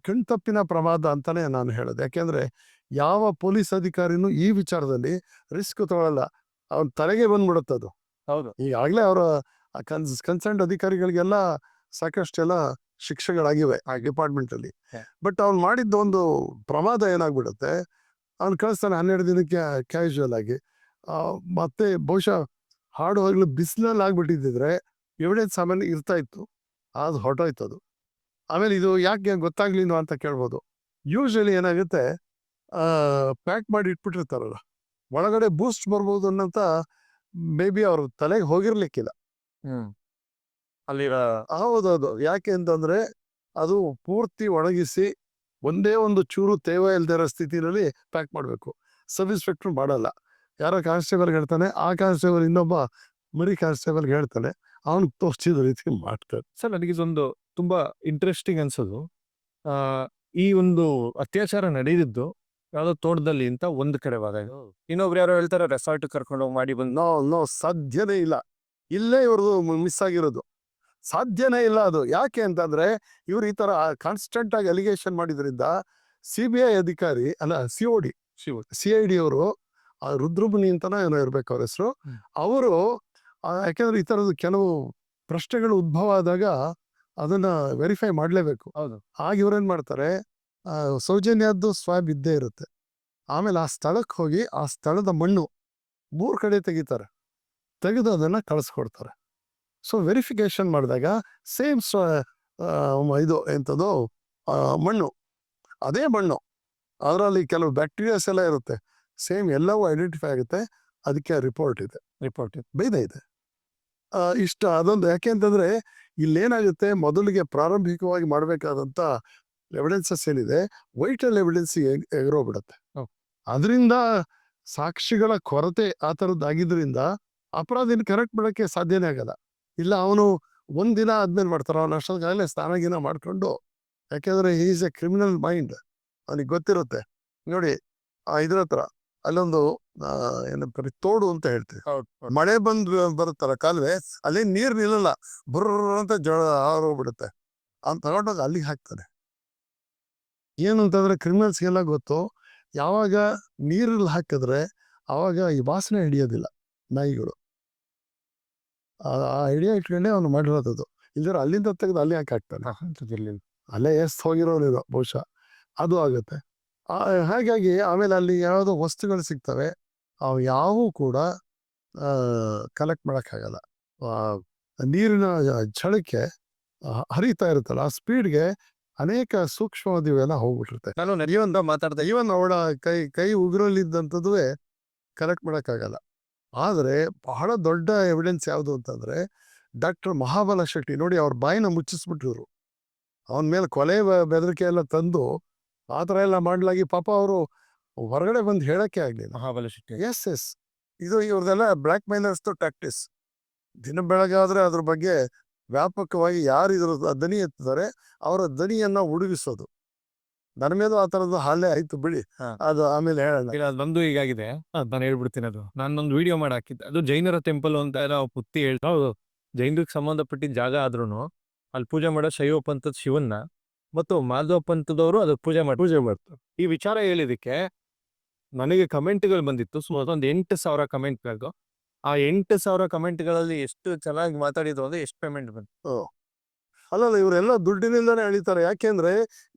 ಕಣ್ತಪ್ಪಿನ ಪ್ರಮಾದ ಅಂತಾನೆ ನಾನು ಹೇಳೋದು. ಯಾಕೆಂದ್ರೆ ಯಾವ ಪೊಲೀಸ್ ಅಧಿಕಾರಿನೂ ಈ ವಿಚಾರದಲ್ಲಿ ರಿಸ್ಕ್ ತಗೊಳ್ಳಲ್ಲ, ಅವನ ತಲೆಗೆ ಬಂದ್ಬಿಡುತ್ತದು. ಹೌದು. ಈಗಾಗಲೇ ಅವರ ಕನ್ಸರ್ನ್ಡ್ ಅಧಿಕಾರಿಗಳಿಗೆಲ್ಲ ಸಾಕಷ್ಟೆಲ್ಲ ಶಿಕ್ಷೆಗಳಾಗಿವೆ ಆ ಡಿಪಾರ್ಟ್ಮೆಂಟ್ ಅಲ್ಲಿ. ಬಟ್ ಅವ್ನು ಮಾಡಿದ್ದ ಒಂದು ಪ್ರಮಾದ ಏನಾಗ್ಬಿಡುತ್ತೆ, ಅವ್ನು ಕಳಿಸ್ತಾನೆ 12 ದಿನಕ್ಕೆ ಕ್ಯಾಶುವಲ್ ಆಗಿ. ಮತ್ತೆ ಬಹುಶಃ ಹಾಡು ಹೋಗ್ಲು ಬಿಸಿಲಲ್ಲಿ ಆಗ್ಬಿಟ್ಟಿದ್ದಿದ್ರೆ ಎವಿಡೆನ್ಸ್ ಆಮೇಲೆ ಇರ್ತಾ ಇತ್ತು, ಅದು ಹೊರಟೋಯ್ತದು. ಆಮೇಲೆ ಇದು ಯಾಕೆ ಗೊತ್ತಾಗ್ಲಿಲ್ಲ ಅಂತ ಕೇಳ್ಬೋದು. ಯೂಶಲಿ ಏನಾಗುತ್ತೆ, ಪ್ಯಾಕ್ ಮಾಡಿ ಇಟ್ಬಿಟ್ಟಿರ್ತಾರಲ್ಲ, ಒಳಗಡೆ ಬೂಸ್ಟ್ ಬರ್ಬೋದು ಅನ್ನೋಂತ ಮೇ ಬಿ ಅವ್ರ ತಲೆಗೆ ಹೋಗಿರ್ಲಿಕ್ಕಿಲ್ಲ. ಅಲ್ಲಿರೋ ಹೌದೌದು. ಯಾಕೆ ಅಂತಂದ್ರೆ ಅದು ಪೂರ್ತಿ ಒಣಗಿಸಿ ಒಂದೇ ಒಂದು ಚೂರು ತೇವ ಇಲ್ದೇ ಇರೋ ಸ್ಥಿತಿನಲ್ಲಿ ಪ್ಯಾಕ್ ಮಾಡಬೇಕು. ಸಬ್ ಇನ್ಸ್ಪೆಕ್ಟರ್ ಮಾಡಲ್ಲ, ಯಾರೋ ಕಾನ್ಸ್ಟೇಬಲ್ಗೆ ಹೇಳ್ತಾನೆ, ಆ ಕಾನ್ಸ್ಟೇಬಲ್ ಇನ್ನೊಬ್ಬ ಮರಿ ಕಾನ್ಸ್ಟೇಬಲ್ಗೆ ಹೇಳ್ತಾನೆ, ಅವನು ತೋರಿಸಿದ ರೀತಿ ಮಾಡ್ತಾರೆ. ಸರ್, ನನಗಿದೊಂದು ತುಂಬಾ ಇಂಟ್ರೆಸ್ಟಿಂಗ್ ಅನ್ಸೋದು, ಈ ಒಂದು ಅತ್ಯಾಚಾರ ನಡೆದಿದ್ದು ಯಾವ್ದೋ ತೋಟದಲ್ಲಿ ಅಂತ ಒಂದು ಕಡೆ ಭಾಗ ಇದೆ. ಇನ್ನೊಬ್ರು ಯಾರೋ ಹೇಳ್ತಾರೆ ರೆಸಾರ್ಟ್ ಕರ್ಕೊಂಡು ಹೋಗಿ ಮಾಡಿ ಬಂದು. ನೋ ಸಾಧ್ಯನೇ ಇಲ್ಲ. ಇಲ್ಲೇ ಇವ್ರದ್ದು ಮಿಸ್ ಆಗಿರೋದು, ಸಾಧ್ಯನೇ ಇಲ್ಲ ಅದು. ಯಾಕೆ ಅಂತಂದ್ರೆ ಇವ್ರು ಈ ತರ ಕಾನ್ಸ್ಟೆಂಟ್ ಆಗಿ ಅಲಿಗೇಷನ್ ಮಾಡಿದ್ರಿಂದ CBI ಅಧಿಕಾರಿ ಅಲ್ಲ CID ಅವರು ಆ ರುದ್ರಮುನಿ ಅಂತನೋ ಏನೋ ಇರ್ಬೇಕು ಅವ್ರ ಹೆಸರು. ಹ್ಮ್. ಅವರು ಯಾಕೆಂದ್ರೆ ಈ ಥರದ್ದು ಕೆಲವು ಪ್ರಶ್ನೆಗಳು ಉದ್ಭವ ಆದಾಗ ಅದನ್ನ ವೆರಿಫೈ ಮಾಡಲೇಬೇಕು. ಹೌದು. ಆಗ ಇವ್ರೇನ್ ಮಾಡ್ತಾರೆ, ಸೌಜನ್ಯದ್ದು ಸ್ವಾಬ್ ಇದ್ದೇ ಇರುತ್ತೆ. ಆಮೇಲೆ ಆ ಸ್ಥಳಕ್ಕೆ ಹೋಗಿ ಆ ಸ್ಥಳದ ಮಣ್ಣು 3 ಕಡೆ ತೆಗಿತಾರೆ. ತೆಗೆದು ಅದನ್ನ ಕಳಿಸ್ಕೊಡ್ತಾರೆ. ಸೊ ವೆರಿಫಿಕೇಶನ್ ಮಾಡಿದಾಗ ಸೇಮ್ ಇದು ಎಂಥದ್ದು ಮಣ್ಣು, ಅದೇ ಮಣ್ಣು, ಅದರಲ್ಲಿ ಕೆಲವು ಬ್ಯಾಕ್ಟೀರಿಯಾಸ್ ಎಲ್ಲ ಇರುತ್ತೆ, ಸೇಮ್ ಎಲ್ಲವೂ ಐಡೆಂಟಿಫೈ ಆಗುತ್ತೆ. ಅದಕ್ಕೆ ರಿಪೋರ್ಟ್ ಇದೆ, ಬೇರೆ ಇದೆ. ಇಷ್ಟ ಅದೊಂದು. ಯಾಕೆ ಅಂತಂದ್ರೆ ಇಲ್ಲೇನಾಗುತ್ತೆ, ಮೊದಲಿಗೆ ಪ್ರಾರಂಭಿಕವಾಗಿ ಮಾಡಬೇಕಾದಂಥ ಎವಿಡೆನ್ಸಸ್ ಏನಿದೆ, ವೈಟಲ್ ಎವಿಡೆನ್ಸ್ ಎಗರೋಗ್ಬಿಡುತ್ತೆ. ಅದರಿಂದ ಸಾಕ್ಷಿಗಳ ಕೊರತೆ ಆ ಥರದ್ದಾಗಿದ್ದರಿಂದ ಅಪರಾಧಿನ ಕರೆಕ್ಟ್ ಮಾಡೋಕ್ಕೆ ಸಾಧ್ಯನೇ ಆಗಲ್ಲ. ಇಲ್ಲ ಅವನು ಒಂದಿನ ಆದ್ಮೇಲೆ ಮಾಡ್ತಾರೆ, ಅವನು ಅಷ್ಟೊತ್ತಿಗಾಗಲೇ ಸ್ನಾನಗಿನ ಮಾಡ್ಕೊಂಡು, ಯಾಕೆಂದ್ರೆ ಈಸ್ ಎ ಕ್ರಿಮಿನಲ್ ಮೈಂಡ್, ಅವನಿಗೆ ಗೊತ್ತಿರುತ್ತೆ. ನೋಡಿ ಇದ್ರ ಹತ್ರ ಅಲ್ಲೊಂದು ಏನಂತಾರೆ ತೋಡು ಅಂತ ಹೇಳ್ತೀವಿ, ಮಳೆ ಬರುತ್ತಲ್ಲ ಕಾಲುವೆ, ಅಲ್ಲಿ ನೀರ್ ನಿಲ್ಲಲ್ಲ, ಬುರ್ರ ಅಂತ ಜಳ ಹಾರೋಗ್ಬಿಡುತ್ತೆ. ಅವ್ನು ತಗೊಂಡೋಗಿ ಅಲ್ಲಿಗೆ ಹಾಕ್ತಾನೆ. ಏನು ಅಂತಂದ್ರೆ ಕ್ರಿಮಿನಲ್ಸ್ಗೆಲ್ಲ ಗೊತ್ತು, ಯಾವಾಗ ನೀರಲ್ಲಿ ಹಾಕಿದ್ರೆ ಅವಾಗ ಈ ವಾಸನೆ ಹಿಡಿಯೋದಿಲ್ಲ ನಾಯಿಗಳು. ಆ ಐಡಿಯಾ ಇಟ್ಕೊಂಡೆ ಅವನು ಮಾಡಿರೋದು. ಇಲ್ದಿರ ಅಲ್ಲಿಂದ ತೆಗೆದು ಅಲ್ಲಿ ಹಾಕ್ತಾನೆ, ಅಲ್ಲೇ ಎಸ್ ಹೋಗಿರೋನಿರೋ ಬಹುಶಃ ಅದು ಆಗುತ್ತೆ. ಹಾಗಾಗಿ ಆಮೇಲೆ ಅಲ್ಲಿ ಯಾವುದೋ ವಸ್ತುಗಳು ಸಿಗ್ತವೆ, ಅವು ಯಾವೂ ಕೂಡ ಕಲೆಕ್ಟ್ ಮಾಡೋಕ್ಕಾಗಲ್ಲ. ನೀರಿನ ಝಳಕ್ಕೆ ಹರಿತಾ ಇರುತ್ತಲ್ಲ, ಆ ಸ್ಪೀಡ್ಗೆ ಅನೇಕ ಸೂಕ್ಷ್ಮವಾದಿವೆಲ್ಲ ಹೋಗ್ಬಿಟ್ಟಿರುತ್ತೆ. ನಾನು ನಡೆಯುವಂತ ಮಾತಾಡ್ದೆ, ಇವನ್ ಅವಳ ಕೈ ಉಗುರಲ್ಲಿದ್ದಂಥದ್ದು ಕಲೆಕ್ಟ್ ಮಾಡೋಕ್ಕಾಗಲ್ಲ. ಆದರೆ ಬಹಳ ದೊಡ್ಡ ಎವಿಡೆನ್ಸ್ ಯಾವುದು ಅಂತಂದ್ರೆ, ಡಾಕ್ಟರ್ ಮಹಾಬಲ ಶೆಟ್ಟಿ ನೋಡಿ, ಅವ್ರ ಬಾಯಿನ ಮುಚ್ಚಿಸ್ಬಿಟ್ಟಿದ್ರು. ಅವನ ಮೇಲೆ ಕೊಲೆ ಬೆದರಿಕೆ ಎಲ್ಲ ತಂದು ಆ ಥರ ಎಲ್ಲ ಮಾಡಲಾಗಿ ಪಾಪ ಅವರು ಹೊರಗಡೆ ಬಂದು ಹೇಳಕ್ಕೆ ಆಗಲಿಲ್ಲ. ಮಹಾಬಲ ಶೆಟ್ಟಿ. ಎಸ್ ಇದು ಇವ್ರದೆಲ್ಲ ಬ್ಲ್ಯಾಕ್ ಮೈಲರ್ಸ್ ಟ್ಯಾಕ್ಟಿಸ್. ದಿನ ಬೆಳಗಾದ್ರೆ ಅದ್ರ ಬಗ್ಗೆ ವ್ಯಾಪಕವಾಗಿ ಯಾರು ಇದ್ರ ದನಿ ಎತ್ತಿದ್ದಾರೆ ಅವರ ದನಿಯನ್ನ ಉಡುಗಿಸೋದು. ನನ್ನ ಮೇಲೂ ಆ ಥರದ್ದು ಹಾಲೆ ಆಯ್ತು ಬಿಡಿ, ಅದು ಆಮೇಲೆ ಹೇಳೋಣ. ಇಲ್ಲ, ಅದೊಂದು ಹೀಗಾಗಿದೆ, ನಾನು ಹೇಳ್ಬಿಡ್ತೀನಿ. ಅದು ನಾನೊಂದು ವಿಡಿಯೋ ಮಾಡಿ ಹಾಕಿದ್ದೆ, ಅದು ಜೈನರ ಟೆಂಪಲ್ ಅಂತ ನಾವು ಪುತ್ತಿ ಹೇಳ್ತಾ, ಜೈನರಿಗೆ ಸಂಬಂಧಪಟ್ಟಿದ್ದ ಜಾಗ ಆದ್ರೂ ಅಲ್ಲಿ ಪೂಜೆ ಮಾಡೋ ಶೈವ ಪಂಥದ ಶಿವನ್ನ ಮತ್ತು ಮಾಧವ ಪಂಥದವರು ಅದಕ್ಕೆ ಪೂಜೆ ಮಾಡ್ತಾರೆ. ಈ ವಿಚಾರ ಹೇಳಿದಕ್ಕೆ ನನಗೆ ಕಮೆಂಟ್ಗಳು ಬಂದಿತ್ತು, ಸುಮಾರು ಒಂದು 8,000 ಕಮೆಂಟ್ಗಳು. ಆ 8,000 ಕಮೆಂಟ್ಗಳಲ್ಲಿ ಎಷ್ಟು ಚೆನ್ನಾಗಿ ಮಾತಾಡಿದ್ರು ಅಂದ್ರೆ ಎಷ್ಟು ಪೇಮೆಂಟ್ ಬಂತು. ಅಲ್ಲಲ್ಲ, ಇವರೆಲ್ಲ ದುಡ್ಡಿನಿಂದಾನೇ ಅಳಿತಾರೆ. ಯಾಕೆಂದ್ರೆ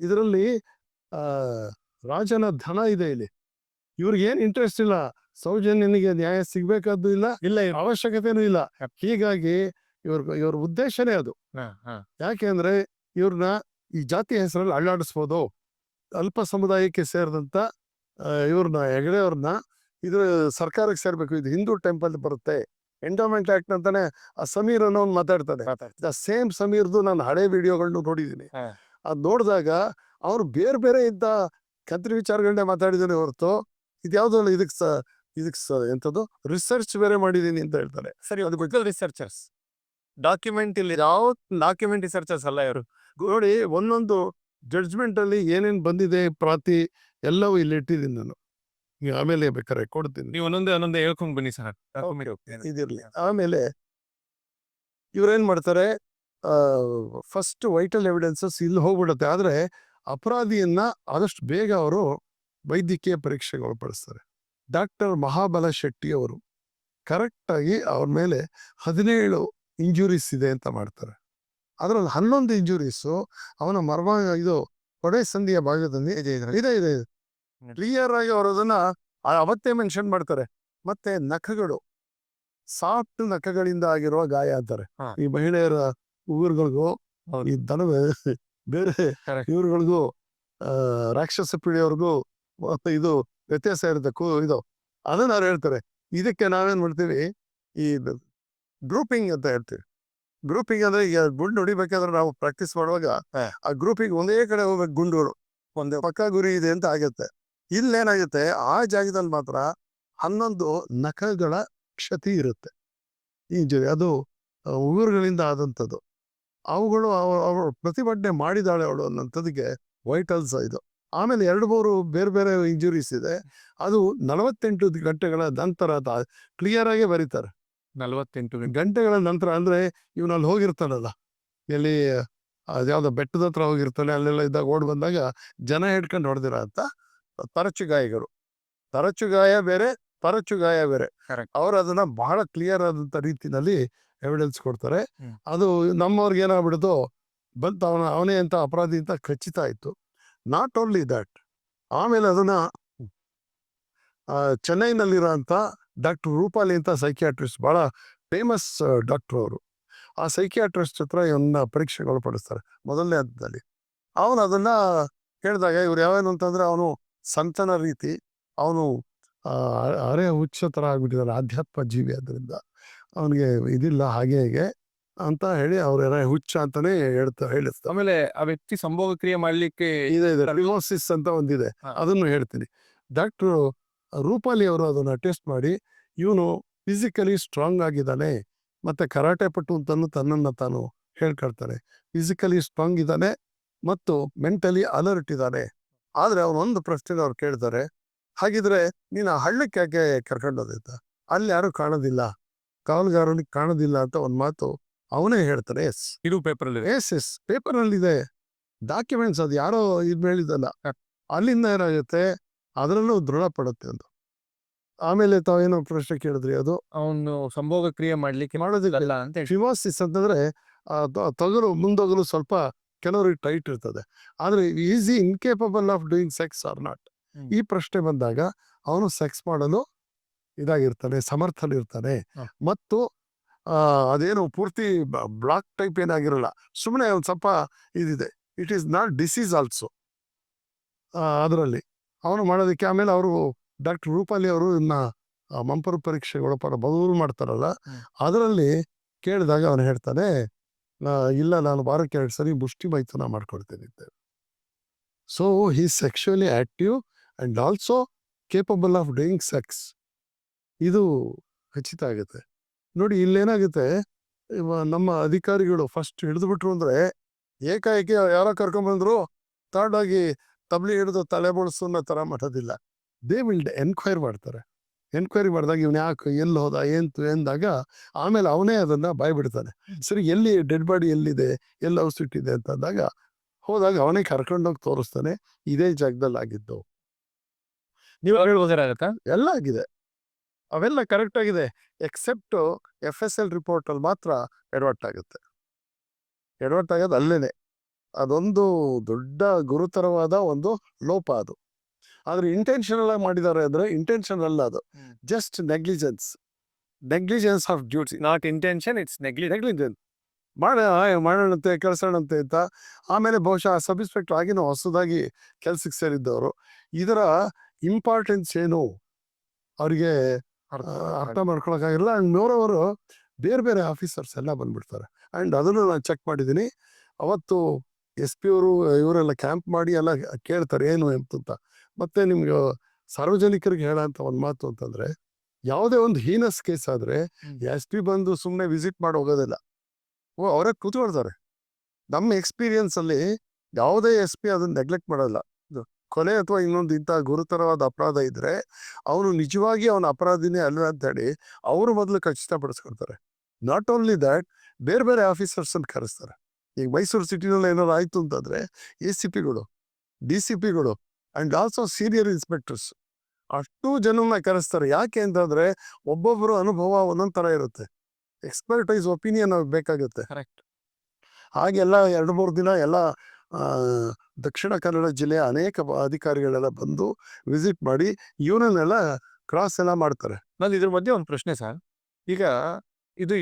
ಇದರಲ್ಲಿ ರಾಜನ ಧನ ಇದೆ. ಇಲ್ಲಿ ಇವ್ರಿಗೆ ಏನ್ ಇಂಟ್ರೆಸ್ಟ್ ಇಲ್ಲ, ಸೌಜನ್ಯನಿಗೆ ನ್ಯಾಯ ಸಿಗ್ಬೇಕಾದ್ದು ಇಲ್ಲ ಅವಶ್ಯಕತೆನೂ ಇಲ್ಲ. ಹೀಗಾಗಿ ಇವ್ರ ಉದ್ದೇಶನೇ ಅದು. ಯಾಕೆಂದ್ರೆ ಇವ್ರನ್ನ ಈ ಜಾತಿ ಹೆಸರಲ್ಲಿ ಅಳ್ಳಾಡಿಸ್ಬೋದು. ಅಲ್ಪ ಸಮುದಾಯಕ್ಕೆ ಸೇರಿದಂತ ಇವ್ರನ್ನ ಹೆಗಡೆ ಅವ್ರನ್ನ ಇದು ಸರ್ಕಾರಕ್ಕೆ ಸೇರ್ಬೇಕು, ಇದು ಹಿಂದೂ ಟೆಂಪಲ್ ಬರುತ್ತೆ, ಎಂಡೋಮೆಂಟ್ ಆಕ್ಟ್ ಅಂತಾನೆ ಆ ಸಮೀರ್ ಅನ್ನೋನ್ ಮಾತಾಡ್ತಾನೆ. ಸೇಮ್ ಸಮೀರ್ದು ನಾನು ಹಳೆ ವಿಡಿಯೋಗಳನ್ನ ನೋಡಿದ್ದೀನಿ. ಅದ್ ನೋಡಿದಾಗ ಅವ್ರು ಬೇರೆ ಬೇರೆ ಇದ್ದ ಕತ್ರಿ ವಿಚಾರಗಳನ್ನೇ ಮಾತಾಡಿದಾನೆ ಹೊರತು ಇದ್ಯಾವ್ದು ಇದಕ್ ಎಂಥದ್ದು ರಿಸರ್ಚ್ ಬೇರೆ ಮಾಡಿದೀನಿ ಅಂತ ಹೇಳ್ತಾರೆ. ಸರಿ, ಅದು ಗೊತ್ತಿಲ್ಲ. ರಿಸರ್ಚರ್ಸ್ ಡಾಕ್ಯುಮೆಂಟ್ ಇಲ್ಲಿ ಯಾವ ಡಾಕ್ಯುಮೆಂಟ್ ರಿಸರ್ಚರ್ಸ್ ಅಲ್ಲ ಇವರು. ನೋಡಿ, ಒಂದೊಂದು ಜಡ್ಜ್ಮೆಂಟ್ ಅಲ್ಲಿ ಏನೇನ್ ಬಂದಿದೆ ಪ್ರಾತಿ ಎಲ್ಲವೂ ಇಲ್ಲಿ ಇಟ್ಟಿದ್ದೀನಿ ನಾನು. ಆಮೇಲೆ ಬೇಕಾರೆ ಕೊಡ್ತೀನಿ, ನೀವು ಒಂದೊಂದೇ ಹೇಳ್ಕೊಂಡ್ ಬನ್ನಿ ಸರ್. ಇದಿರ್ಲಿ. ಆಮೇಲೆ ಇವ್ರೇನ್ ಮಾಡ್ತಾರೆ, ಫಸ್ಟ್ ವೈಟಲ್ ಎವಿಡೆನ್ಸಸ್ ಇಲ್ಲಿ ಹೋಗ್ಬಿಡುತ್ತೆ. ಆದ್ರೆ ಅಪರಾಧಿಯನ್ನ ಆದಷ್ಟು ಬೇಗ ಅವರು ವೈದ್ಯಕೀಯ ಪರೀಕ್ಷೆಗೆ ಒಳಪಡಿಸ್ತಾರೆ. ಡಾಕ್ಟರ್ ಮಹಾಬಲ ಶೆಟ್ಟಿ ಅವರು ಕರೆಕ್ಟ್ ಆಗಿ ಅವ್ರ ಮೇಲೆ 17 ಇಂಜುರೀಸ್ ಇದೆ ಅಂತ ಮಾಡ್ತಾರೆ. ಅದ್ರಲ್ಲಿ 11 ಇಂಜುರೀಸು ಅವನ ಇದು ಕೊಡೆ ಸಂಧಿಯ ಭಾಗದಲ್ಲಿ ಇದೆ. ಕ್ಲಿಯರ್ ಆಗಿ ಅವರು ಅದನ್ನ ಅವತ್ತೇ ಮೆನ್ಷನ್ ಮಾಡ್ತಾರೆ. ಮತ್ತೆ ನಖಗಳು, ಸಾಫ್ಟ್ ನಖಗಳಿಂದ ಆಗಿರುವ ಗಾಯ ಅಂತಾರೆ. ಈ ಮಹಿಳೆಯರ ಉಗುರುಗಳಿಗೂ ಈ ದನ ಬೇರೆ ಇವ್ರುಗಳಿಗೂ ರಾಕ್ಷಸ ಪೀಳಿಯವ್ರಿಗೂ ಇದು ವ್ಯತ್ಯಾಸ ಇರುತ್ತೆ. ಇದು ಅದನ್ನ ಅವ್ರು ಹೇಳ್ತಾರೆ. ಇದಕ್ಕೆ ನಾವೇನ್ ಮಾಡ್ತೀವಿ, ಈ ಗ್ರೂಪಿಂಗ್ ಅಂತ ಹೇಳ್ತೀವಿ. ಗ್ರೂಪಿಂಗ್ ಅಂದ್ರೆ ಈಗ ಗುಂಡು ಹೊಡಿಬೇಕಾದ್ರೆ ನಾವು ಪ್ರಾಕ್ಟೀಸ್ ಮಾಡುವಾಗ ಆ ಗ್ರೂಪಿಂಗ್ ಒಂದೇ ಕಡೆ ಹೋಗ್ಬೇಕು, ಗುಂಡುಗಳು ಒಂದೇ ಪಕ್ಕ ಗುರಿ ಇದೆ ಅಂತ ಆಗುತ್ತೆ. ಇಲ್ಲೇನಾಗುತ್ತೆ, ಆ ಜಾಗದಲ್ಲಿ ಮಾತ್ರ 11 ನಖಗಳ ಕ್ಷತಿ ಇರುತ್ತೆ. ಇಂಜುರಿ ಅದು ಉಗುರುಗಳಿಂದ ಆದಂಥದ್ದು. ಅವುಗಳು ಅವಳು ಪ್ರತಿಭಟನೆ ಮಾಡಿದಾಳೆ ಅವಳು ಅನ್ನೋಂಥದಕ್ಕೆ ವೈಟಲ್ಸ್ ಇದು. ಆಮೇಲೆ 2-3 ಬೇರೆ ಬೇರೆ ಇಂಜುರೀಸ್ ಇದೆ. ಅದು 48 ಗಂಟೆಗಳ ನಂತರ ಕ್ಲಿಯರ್ ಆಗಿ ಬರೀತಾರೆ. 48 ಗಂಟೆಗಳ ನಂತರ ಅಂದ್ರೆ ಇವನಲ್ಲಿ ಹೋಗಿರ್ತಾನಲ್ಲ, ಎಲ್ಲಿ ಅದ್ಯಾವ್ದೋ ಬೆಟ್ಟದ ಹತ್ರ ಹೋಗಿರ್ತಾನೆ, ಅಲ್ಲೆಲ್ಲ ಇದ್ದಾಗ ಓಡ್ ಬಂದಾಗ ಜನ ಹಿಡ್ಕೊಂಡು ಹೊಡೆದಿರ ಅಂತ ತರಚು ಗಾಯಗಳು. ತರಚು ಗಾಯ ಬೇರೆ, ಪರಚು ಗಾಯ ಬೇರೆ. Correct. ಅವ್ರು ಅದನ್ನ ಬಹಳ ಕ್ಲಿಯರ್ ಆದಂತ ರೀತಿನಲ್ಲಿ ಎವಿಡೆನ್ಸ್ ಕೊಡ್ತಾರೆ. ಹ್ಮ್. ಅದು ನಮ್ಮವ್ರಿಗೆ ಏನಾಗ್ಬಿಡ್ತು, ಬಂತ ಅವನೇ ಅಂತ ಅಪರಾಧಿ ಅಂತ ಖಚಿತ ಆಯ್ತು. ನಾಟ್ ಓನ್ಲಿ ದಟ್, ಆಮೇಲೆ ಅದನ್ನ ಚೆನ್ನೈನಲ್ಲಿರೋಂಥ ಡಾಕ್ಟರ್ ರೂಪಾಲಿ ಅಂತ ಸೈಕಿಯಾಟ್ರಿಸ್ಟ್, ಬಹಳ ಫೇಮಸ್ ಡಾಕ್ಟರ್ ಅವರು. ಆ ಸೈಕಿಯಾಟ್ರಿಸ್ಟ್ ಹತ್ರ ಇವನ್ನ ಪರೀಕ್ಷೆಗೆ ಒಳಪಡಿಸ್ತಾರೆ ಮೊದಲನೇ ಹಂತದಲ್ಲಿ. ಅವನು ಅದನ್ನ ಹೇಳಿದಾಗ ಇವ್ರು ಯಾವೇನು ಅಂತಂದ್ರೆ, ಅವನು ಸಂತನ ರೀತಿ, ಅವನು ಅರೆ ಹುಚ್ಚ ಥರ ಆಗ್ಬಿಟ್ಟಿದ್ದಾರೆ, ಆಧ್ಯಾತ್ಮ ಜೀವಿ, ಅದರಿಂದ ಅವನಿಗೆ ಇದಿಲ್ಲ ಹಾಗೆ ಹೇಗೆ ಅಂತ ಹೇಳಿ ಅವ್ರ ಹುಚ್ಚ ಅಂತಾನೆ ಹೇಳಿಸ್ತಾರೆ. ಆಮೇಲೆ ಆ ವ್ಯಕ್ತಿ ಸಂಭೋಗ ಕ್ರಿಯೆ ಮಾಡ್ಲಿಕ್ಕೆ ಇದೆ ರಿಮೋಸಿಸ್ ಅಂತ ಒಂದಿದೆ, ಹಾ. ಅದನ್ನು ಹೇಳ್ತೀನಿ. ಡಾಕ್ಟ್ರು ರೂಪಾಲಿ ಅವರು ಅದನ್ನ ಟೆಸ್ಟ್ ಮಾಡಿ, ಇವನು ಫಿಸಿಕಲಿ ಸ್ಟ್ರಾಂಗ್ ಆಗಿದ್ದಾನೆ, ಮತ್ತೆ ಕರಾಟೆ ಪಟು ಅಂತಲೂ ತನ್ನನ್ನು ತಾನು ಹೇಳ್ಕೊಳ್ತಾನೆ. ಫಿಸಿಕಲಿ ಸ್ಟ್ರಾಂಗ್ ಇದ್ದಾನೆ ಮತ್ತು ಮೆಂಟಲಿ ಅಲರ್ಟ್ ಇದ್ದಾನೆ. ಆದ್ರೆ ಅವನೊಂದು ಪ್ರಶ್ನೆ ಅವ್ರು ಕೇಳ್ತಾರೆ, ಹಾಗಿದ್ರೆ ನೀನು ಆ ಹಳ್ಳಕ್ಕೆ ಯಾಕೆ ಕರ್ಕೊಂಡೋದಂತ, ಅಲ್ಲಿ ಯಾರು ಕಾಣೋದಿಲ್ಲ, ಕಾವಲುಗಾರನಿಗೆ ಕಾಣೋದಿಲ್ಲ ಅಂತ ಒಂದು ಮಾತು ಅವನೇ ಹೇಳ್ತಾನೆ. ಎಸ್, ಇದು ಪೇಪರ್ ಅಲ್ಲಿ ಎಸ್ ಪೇಪರ್ನಲ್ಲಿದೆ, ಡಾಕ್ಯುಮೆಂಟ್ಸ್, ಅದು ಯಾರೋ ಇದು ಹೇಳಿದಲ್ಲ. ಅಲ್ಲಿಂದ ಏನಾಗುತ್ತೆ, ಅದರಲ್ಲೂ ದೃಢಪಡುತ್ತೆ ಅಂತ. ಆಮೇಲೆ ತಾವೇನೋ ಪ್ರಶ್ನೆ ಕೇಳಿದ್ರಿ, ಅದು ಅವನು ಸಂಭೋಗ ಕ್ರಿಯೆ ಮಾಡ್ಲಿಕ್ಕೆ ಮಾಡೋದಿಲ್ಲ ಅಂತ ಹೇಳಿ. ಫಿಮಾಸಿಸ್ ಅಂತಂದ್ರೆ ತೊಗಲು ಮುಂದೋಗಲು ಸ್ವಲ್ಪ ಕೆಲವರಿಗೆ ಟೈಟ್ ಇರ್ತದೆ, ಆದ್ರೆ is he incapable of doing sex or not, ಈ ಪ್ರಶ್ನೆ ಬಂದಾಗ ಅವನು ಸೆಕ್ಸ್ ಮಾಡಲು ಇದಾಗಿರ್ತಾನೆ, ಸಮರ್ಥನಿರ್ತಾನೆ. ಹ. ಮತ್ತು ಅದೇನು ಪೂರ್ತಿ ಬ್ಲಾಕ್ ಟೈಪ್ ಏನಾಗಿರಲ್ಲ, ಸುಮ್ಮನೆ ಒಂದು ಸ್ವಲ್ಪ ಇದಿದೆ. It is not disease also ಅದರಲ್ಲಿ ಅವನು ಮಾಡೋದಕ್ಕೆ. ಆಮೇಲೆ ಅವರು ಡಾಕ್ಟರ್ ರೂಪಾಲಿ ಅವರು ಇನ್ನ ಮಂಪರು ಪರೀಕ್ಷೆಗೆ ಒಳಪಡ ಬದಲು ಮಾಡ್ತಾರಲ್ಲ, ಅದರಲ್ಲಿ ಕೇಳಿದಾಗ ಅವನು ಹೇಳ್ತಾನೆ, ಇಲ್ಲ ನಾನು ವಾರಕ್ಕೆ 2 ಸರಿ ಮುಷ್ಟಿ ಮೈಥುನ ಮಾಡ್ಕೊಳ್ತೇನೆ. So he sexually active and also capable of doing sex. ಇದು ಖಚಿತ ಆಗುತ್ತೆ. ನೋಡಿ, ಇಲ್ಲೇನಾಗುತ್ತೆ, ನಮ್ಮ ಅಧಿಕಾರಿಗಳು ಫಸ್ಟ್ ಹಿಡಿದ್ಬಿಟ್ರು ಅಂದ್ರೆ, ಏಕಾಏಕಿ ಯಾರೋ ಕರ್ಕೊಂಡ್ಬಂದ್ರು ಥರ್ಡ್ ಆಗಿ ತಬ್ಲಿ ಹಿಡಿದು ತಲೆ ಬೋಳ್ಸು ಅನ್ನೋ ಥರ ಮಾಡೋದಿಲ್ಲ. ದೇ ವಿಲ್ ಎನ್ಕ್ವೈರಿ ಮಾಡ್ತಾರೆ. ಎನ್ಕ್ವೈರಿ ಮಾಡಿದಾಗ ಇವನು ಯಾಕೆ, ಎಲ್ಲಿ ಹೋದ, ಎಂದಾಗ ಆಮೇಲೆ ಅವನೇ ಅದನ್ನ ಬಾಯ್ಬಿಡ್ತಾನೆ. ಸರಿ, ಎಲ್ಲಿ ಡೆಡ್ ಬಾಡಿ ಎಲ್ಲಿದೆ, ಎಲ್ಲಿ ಔಸಿಟ್ಟಿದೆ ಅಂತ ಅಂದಾಗ ಹೋದಾಗ ಅವನೇ ಕರ್ಕೊಂಡೋಗಿ ತೋರಿಸ್ತಾನೆ, ಇದೇ ಜಾಗದಲ್ಲಿ ಆಗಿದ್ದು. ನೀವು ಹೇಳ್ಬೋದಾಗತ್ತಾ? ಎಲ್ಲ ಆಗಿದೆ, ಅವೆಲ್ಲ ಕರೆಕ್ಟ್ ಆಗಿದೆ, ಎಕ್ಸೆಪ್ಟ್ FSL ರಿಪೋರ್ಟ್ ಅಲ್ಲಿ ಮಾತ್ರ ಎಡವಟ್ ಆಗುತ್ತೆ. ಎಡವಟ್ ಆಗೋದು ಅಲ್ಲೇನೆ, ಅದೊಂದು ದೊಡ್ಡ ಗುರುತರವಾದ ಒಂದು ಲೋಪ ಅದು. ಆದ್ರೆ ಇಂಟೆನ್ಷನಲ್ ಆಗಿ ಮಾಡಿದ್ದಾರೆ ಅಂದ್ರೆ ಇಂಟೆನ್ಷನ್ ಅಲ್ಲ, ಅದು just negligence of duty, not intention, it's negligence. ಮಾಡೋಣಂತೆ ಕೆಲಸಣಂತೆ ಅಂತ. ಆಮೇಲೆ ಬಹುಶಃ ಸಬ್ ಇನ್ಸ್ಪೆಕ್ಟರ್ ಆಗಿನೂ ಹೊಸದಾಗಿ ಕೆಲ್ಸಕ್ಕೆ ಸೇರಿದ್ದವರು, ಇದರ ಇಂಪಾರ್ಟೆನ್ಸ್ ಏನು ಅವರಿಗೆ ಅರ್ಥ ಮಾಡ್ಕೊಳಕ್ಕಾಗಿಲ್ಲ. ಅಂಡ್ ಮೋರವರು ಬೇರೆ ಬೇರೆ ಆಫೀಸರ್ಸ್ ಎಲ್ಲ ಬಂದ್ಬಿಡ್ತಾರೆ. ಅಂಡ್ ಅದನ್ನು ನಾನು ಚೆಕ್ ಮಾಡಿದ್ದೀನಿ. ಅವತ್ತು SP ಅವರು ಇವರೆಲ್ಲ ಕ್ಯಾಂಪ್ ಮಾಡಿ ಎಲ್ಲ ಕೇಳ್ತಾರೆ ಏನು ಅಂತ. ಮತ್ತೆ ನಿಮ್ಗೆ ಸಾರ್ವಜನಿಕರಿಗೆ ಹೇಳೋಂಥ ಒಂದು ಮಾತು ಅಂತಂದ್ರೆ, ಯಾವುದೇ ಒಂದು ಹೀನಸ್ ಕೇಸ್ ಆದ್ರೆ SP ಬಂದು ಸುಮ್ಮನೆ ವಿಸಿಟ್ ಮಾಡಿ ಹೋಗೋದಿಲ್ಲ, ಅವರೇ ಕೂತ್ಕೊಳ್ತಾರೆ. ನಮ್ಮ ಎಕ್ಸ್ಪೀರಿಯನ್ಸ್ ಅಲ್ಲಿ ಯಾವುದೇ SP ಅದನ್ನ ನೆಗ್ಲೆಕ್ಟ್ ಮಾಡಲ್ಲ. ಕೊಲೆ ಅಥವಾ ಇನ್ನೊಂದು ಇಂಥ ಗುರುತರವಾದ ಅಪರಾಧ ಇದ್ರೆ ಅವನು ನಿಜವಾಗಿ ಅವನ ಅಪರಾಧಿನೇ ಅಲ್ಲ ಅಂತ ಹೇಳಿ ಅವರು ಮೊದಲು ಖಚಿತಪಡಿಸ್ಕೊಳ್ತಾರೆ. ನಾಟ್ ಓನ್ಲಿ ದ್ಯಾಟ್, ಬೇರೆ ಬೇರೆ ಆಫೀಸರ್ಸ್ ಅನ್ನು ಕರೆಸ್ತಾರೆ. ಈಗ ಮೈಸೂರು ಸಿಟಿನಲ್ಲಿ ಏನಾದ್ರು ಆಯ್ತು ಅಂತಂದ್ರೆ ACPಗಳು, DCPಗಳು ಅಂಡ್ ಆಲ್ಸೋ ಸೀನಿಯರ್ ಇನ್ಸ್ಪೆಕ್ಟರ್ಸ್ ಅಷ್ಟು ಜನನ್ನ ಕರೆಸ್ತಾರೆ. ಯಾಕೆ ಅಂತಂದ್ರೆ ಒಬ್ಬೊಬ್ಬರು ಅನುಭವ ಒಂದೊಂದ್ ತರ ಇರುತ್ತೆ, ಎಕ್ಸ್ಪರ್ಟೈಸ್ ಒಪಿನಿಯನ್ ಬೇಕಾಗುತ್ತೆ. ಕರೆಕ್ಟ್. ಹಾಗೆಲ್ಲ 2-3 ದಿನ ಎಲ್ಲ ದಕ್ಷಿಣ ಕನ್ನಡ ಜಿಲ್ಲೆಯ ಅನೇಕ ಅಧಿಕಾರಿಗಳೆಲ್ಲ ಬಂದು ವಿಸಿಟ್ ಮಾಡಿ ಇವನನ್ನೆಲ್ಲ ಕ್ರಾಸ್ ಎಲ್ಲ ಮಾಡ್ತಾರೆ. ನಾನು ಇದ್ರ ಮಧ್ಯೆ ಒಂದು ಪ್ರಶ್ನೆ ಸರ್, ಈಗ ಇದು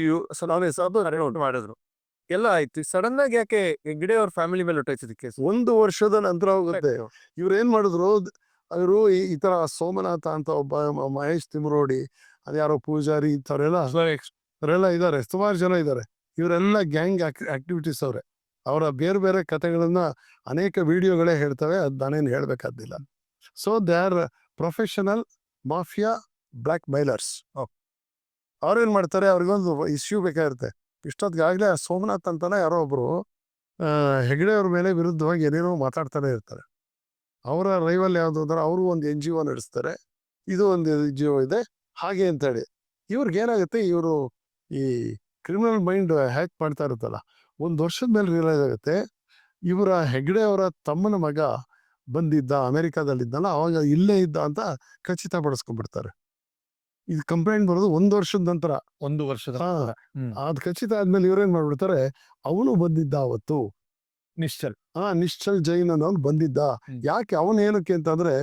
ಮಾಡಿದ್ರು ಎಲ್ಲ ಆಯ್ತು, ಸಡನ್ ಆಗಿ ಯಾಕೆ ಹೆಗ್ಡೆ ಅವ್ರ ಫ್ಯಾಮಿಲಿ ಮೇಲೆ ಹೊಟ್ಟೋಯ್ತದಕ್ಕೆ? 1 ವರ್ಷದ ನಂತರ ಹೋಗುತ್ತೆ. ಇವ್ರು ಏನ್ ಮಾಡಿದ್ರು, ಅವರು ಈ ತರ ಸೋಮನಾಥ ಅಂತ ಒಬ್ಬ, ಮಹೇಶ್ ತಿಮ್ರೋಡಿ, ಅದ್ಯಾರೋ ಪೂಜಾರಿ, ಅವರೆಲ್ಲ ಇದ್ದಾರೆ, ಸುಮಾರು ಜನ ಇದ್ದಾರೆ. ಇವರೆಲ್ಲ ಗ್ಯಾಂಗ್ ಆಕ್ಟಿವಿಟೀಸ್ ಅವರೇ. ಅವರ ಬೇರೆ ಬೇರೆ ಕಥೆಗಳನ್ನ ಅನೇಕ ವಿಡಿಯೋಗಳೇ ಹೇಳ್ತವೆ, ಅದು ನಾನೇನು ಹೇಳ್ಬೇಕಾದಿಲ್ಲ. So they are professional mafia blackmailers. ಅವ್ರೇನ್ ಮಾಡ್ತಾರೆ, ಅವ್ರಿಗೊಂದು ಇಶ್ಯೂ ಬೇಕಾಗಿರುತ್ತೆ. ಇಷ್ಟೊತ್ತಿಗಾಗಲೇ ಸೋಮನಾಥ್ ಅಂತಾನೆ ಯಾರೋ ಒಬ್ರು ಹೆಗ್ಡೆ ಅವ್ರ ಮೇಲೆ ವಿರುದ್ಧವಾಗಿ ಏನೇನೋ ಮಾತಾಡ್ತಾನೆ ಇರ್ತಾರೆ. ಅವರ ರೈವಲ್ ಯಾವ್ದು ಅಂದ್ರೆ ಅವರು ಒಂದು NGO ನಡೆಸ್ತಾರೆ, ಇದು ಒಂದು NGO ಇದೆ ಹಾಗೆ ಅಂತ ಹೇಳಿ. ಇವ್ರಿಗೆ ಏನಾಗುತ್ತೆ, ಇವರು ಈ ಕ್ರಿಮಿನಲ್ ಮೈಂಡ್ ಹ್ಯಾಕ್ ಮಾಡ್ತಾ ಇರುತ್ತಲ್ಲ, 1 ವರ್ಷದ ಮೇಲೆ ರಿಯಲೈಸ್ ಆಗುತ್ತೆ, ಇವರ ಹೆಗ್ಡೆ ಅವರ ತಮ್ಮನ ಮಗ ಬಂದಿದ್ದ, ಅಮೆರಿಕಾದಲ್ಲಿದ್ದಲ್ಲ, ಅವಾಗ ಇಲ್ಲೇ ಇದ್ದ ಅಂತ ಖಚಿತಪಡಿಸ್ಕೊಂಡ್ಬಿಡ್ತಾರೆ. ಇದು ಕಂಪ್ಲೇಂಟ್ ಬರೋದು 1 ವರ್ಷದ ನಂತರ. 1 ವರ್ಷದ ಹಾ. ನಂತರ. ಹ್ಮ್. ಅದು ಖಚಿತ ಆದ್ಮೇಲೆ ಇವ್ರೇನ್ ಮಾಡ್ಬಿಡ್ತಾರೆ, ಅವನು ಬಂದಿದ್ದ ಅವತ್ತು. ನಿಶ್ಚಲ್. ನಿಶ್ಚಲ್ ಜೈನ್ ಅನ್ನೋನು ಬಂದಿದ್ದ. ಹ್ಮ್. ಯಾಕೆ ಅವನು ಏನಕ್ಕೆ ಅಂತಂದ್ರೆ,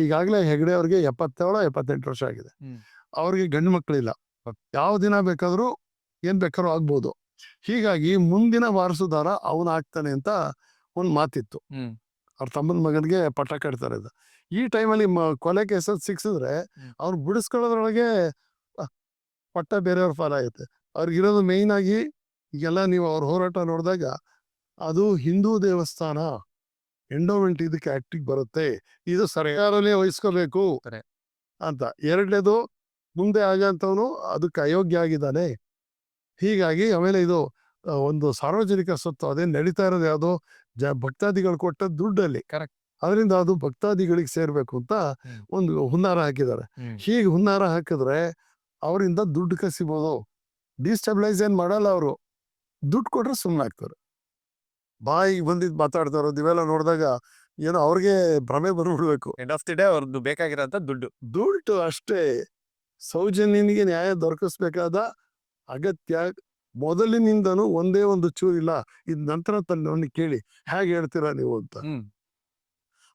ಈಗಾಗಲೇ ಹೆಗ್ಡೆ ಅವ್ರಿಗೆ 77-78 ವರ್ಷ ಆಗಿದೆ. ಹ್ಮ್. ಅವ್ರಿಗೆ ಗಂಡು ಮಕ್ಕಳಿಲ್ಲ. ಯಾವ ದಿನ ಬೇಕಾದ್ರೂ ಏನ್ ಬೇಕಾದ್ರೂ ಆಗ್ಬೋದು. ಹೀಗಾಗಿ ಮುಂದಿನ ವಾರಸುದಾರ ಅವನು ಆಗ್ತಾನೆ ಅಂತ ಒಂದು ಮಾತಿತ್ತು. ಹ್ಮ್. ಅವ್ರ ತಮ್ಮನ ಮಗನಿಗೆ ಪಟ್ಟ ಕಟ್ತಾರೆ ಅದು. ಈ ಟೈಮಲ್ಲಿ ಕೊಲೆ ಕೇಸಲ್ಲಿ ಸಿಕ್ಸಿದ್ರೆ ಅವ್ರು ಬಿಡಿಸ್ಕೊಳ್ಳೋದ್ರೊಳಗೆ ಪಟ್ಟ ಬೇರೆಯವ್ರ ಫಾಲ ಆಗುತ್ತೆ. ಅವ್ರಿಗಿರೋದು ಮೇಯ್ನ್ ಆಗಿ ಈಗೆಲ್ಲ ನೀವು ಅವ್ರ ಹೋರಾಟ ನೋಡಿದಾಗ ಅದು ಹಿಂದೂ ದೇವಸ್ಥಾನ ಎಂಡೋಮೆಂಟ್ ಇದಕ್ಕೆ ಆಕ್ಟಿಗೆ ಬರುತ್ತೆ, ಇದು ಸರ್ಕಾರನೇ ವಹಿಸ್ಕೋಬೇಕು ಅಂತ. ಎರಡನೇದು, ಮುಂದೆ ಆಗಂತವನು ಅದಕ್ಕೆ ಅಯೋಗ್ಯ ಆಗಿದ್ದಾನೆ. ಹೀಗಾಗಿ ಆಮೇಲೆ ಇದು ಒಂದು ಸಾರ್ವಜನಿಕ ಸ್ವತ್ತು, ಅದೇ ನಡೀತಾ ಇರೋದು ಯಾವುದೋ ಭಕ್ತಾದಿಗಳು ಕೊಟ್ಟ ದುಡ್ಡಲ್ಲಿ. ಕರೆಕ್ಟ್. ಅದರಿಂದ ಅದು ಭಕ್ತಾದಿಗಳಿಗೆ ಸೇರ್ಬೇಕು ಅಂತ ಒಂದು ಹುನ್ನಾರ ಹಾಕಿದ್ದಾರೆ. ಹೀಗೆ ಹುನ್ನಾರ ಹಾಕಿದ್ರೆ ಅವರಿಂದ ದುಡ್ಡು ಕಸಿಬೋದು. ಡಿಸ್ಟೆಬಿಲೈಸ್ ಏನ್ ಮಾಡಲ್ಲ ಅವರು, ದುಡ್ಡು ಕೊಟ್ರೆ ಸುಮ್ಮನೆ ಆಗ್ತಾರೆ. ಬಾಯಿಗೆ ಬಂದಿದ್ದು ಮಾತಾಡ್ತಾ ಇರೋದು ಇವೆಲ್ಲ ನೋಡಿದಾಗ ಏನೋ ಅವ್ರಿಗೆ ಭ್ರಮೆ ಬಂದ್ಬಿಡ್ಬೇಕು. ಎಂಡ್ ಆಫ್ ದಿ ಡೇ ಅವ್ರದ್ದು ಬೇಕಾಗಿರೋಂಥ ದುಡ್ಡು ಅಷ್ಟೇ. ಸೌಜನ್ಯನಿಗೆ ನ್ಯಾಯ ದೊರಕಿಸ್ಬೇಕಾದ ಅಗತ್ಯ ಮೊದಲಿನಿಂದನೂ ಒಂದೇ ಒಂದು ಚೂರಿಲ್ಲ. ಇದ್ ನಂತರ ತನ್ನ ಕೇಳಿ ಹೇಗೆ ಹೇಳ್ತೀರಾ ನೀವು ಅಂತ.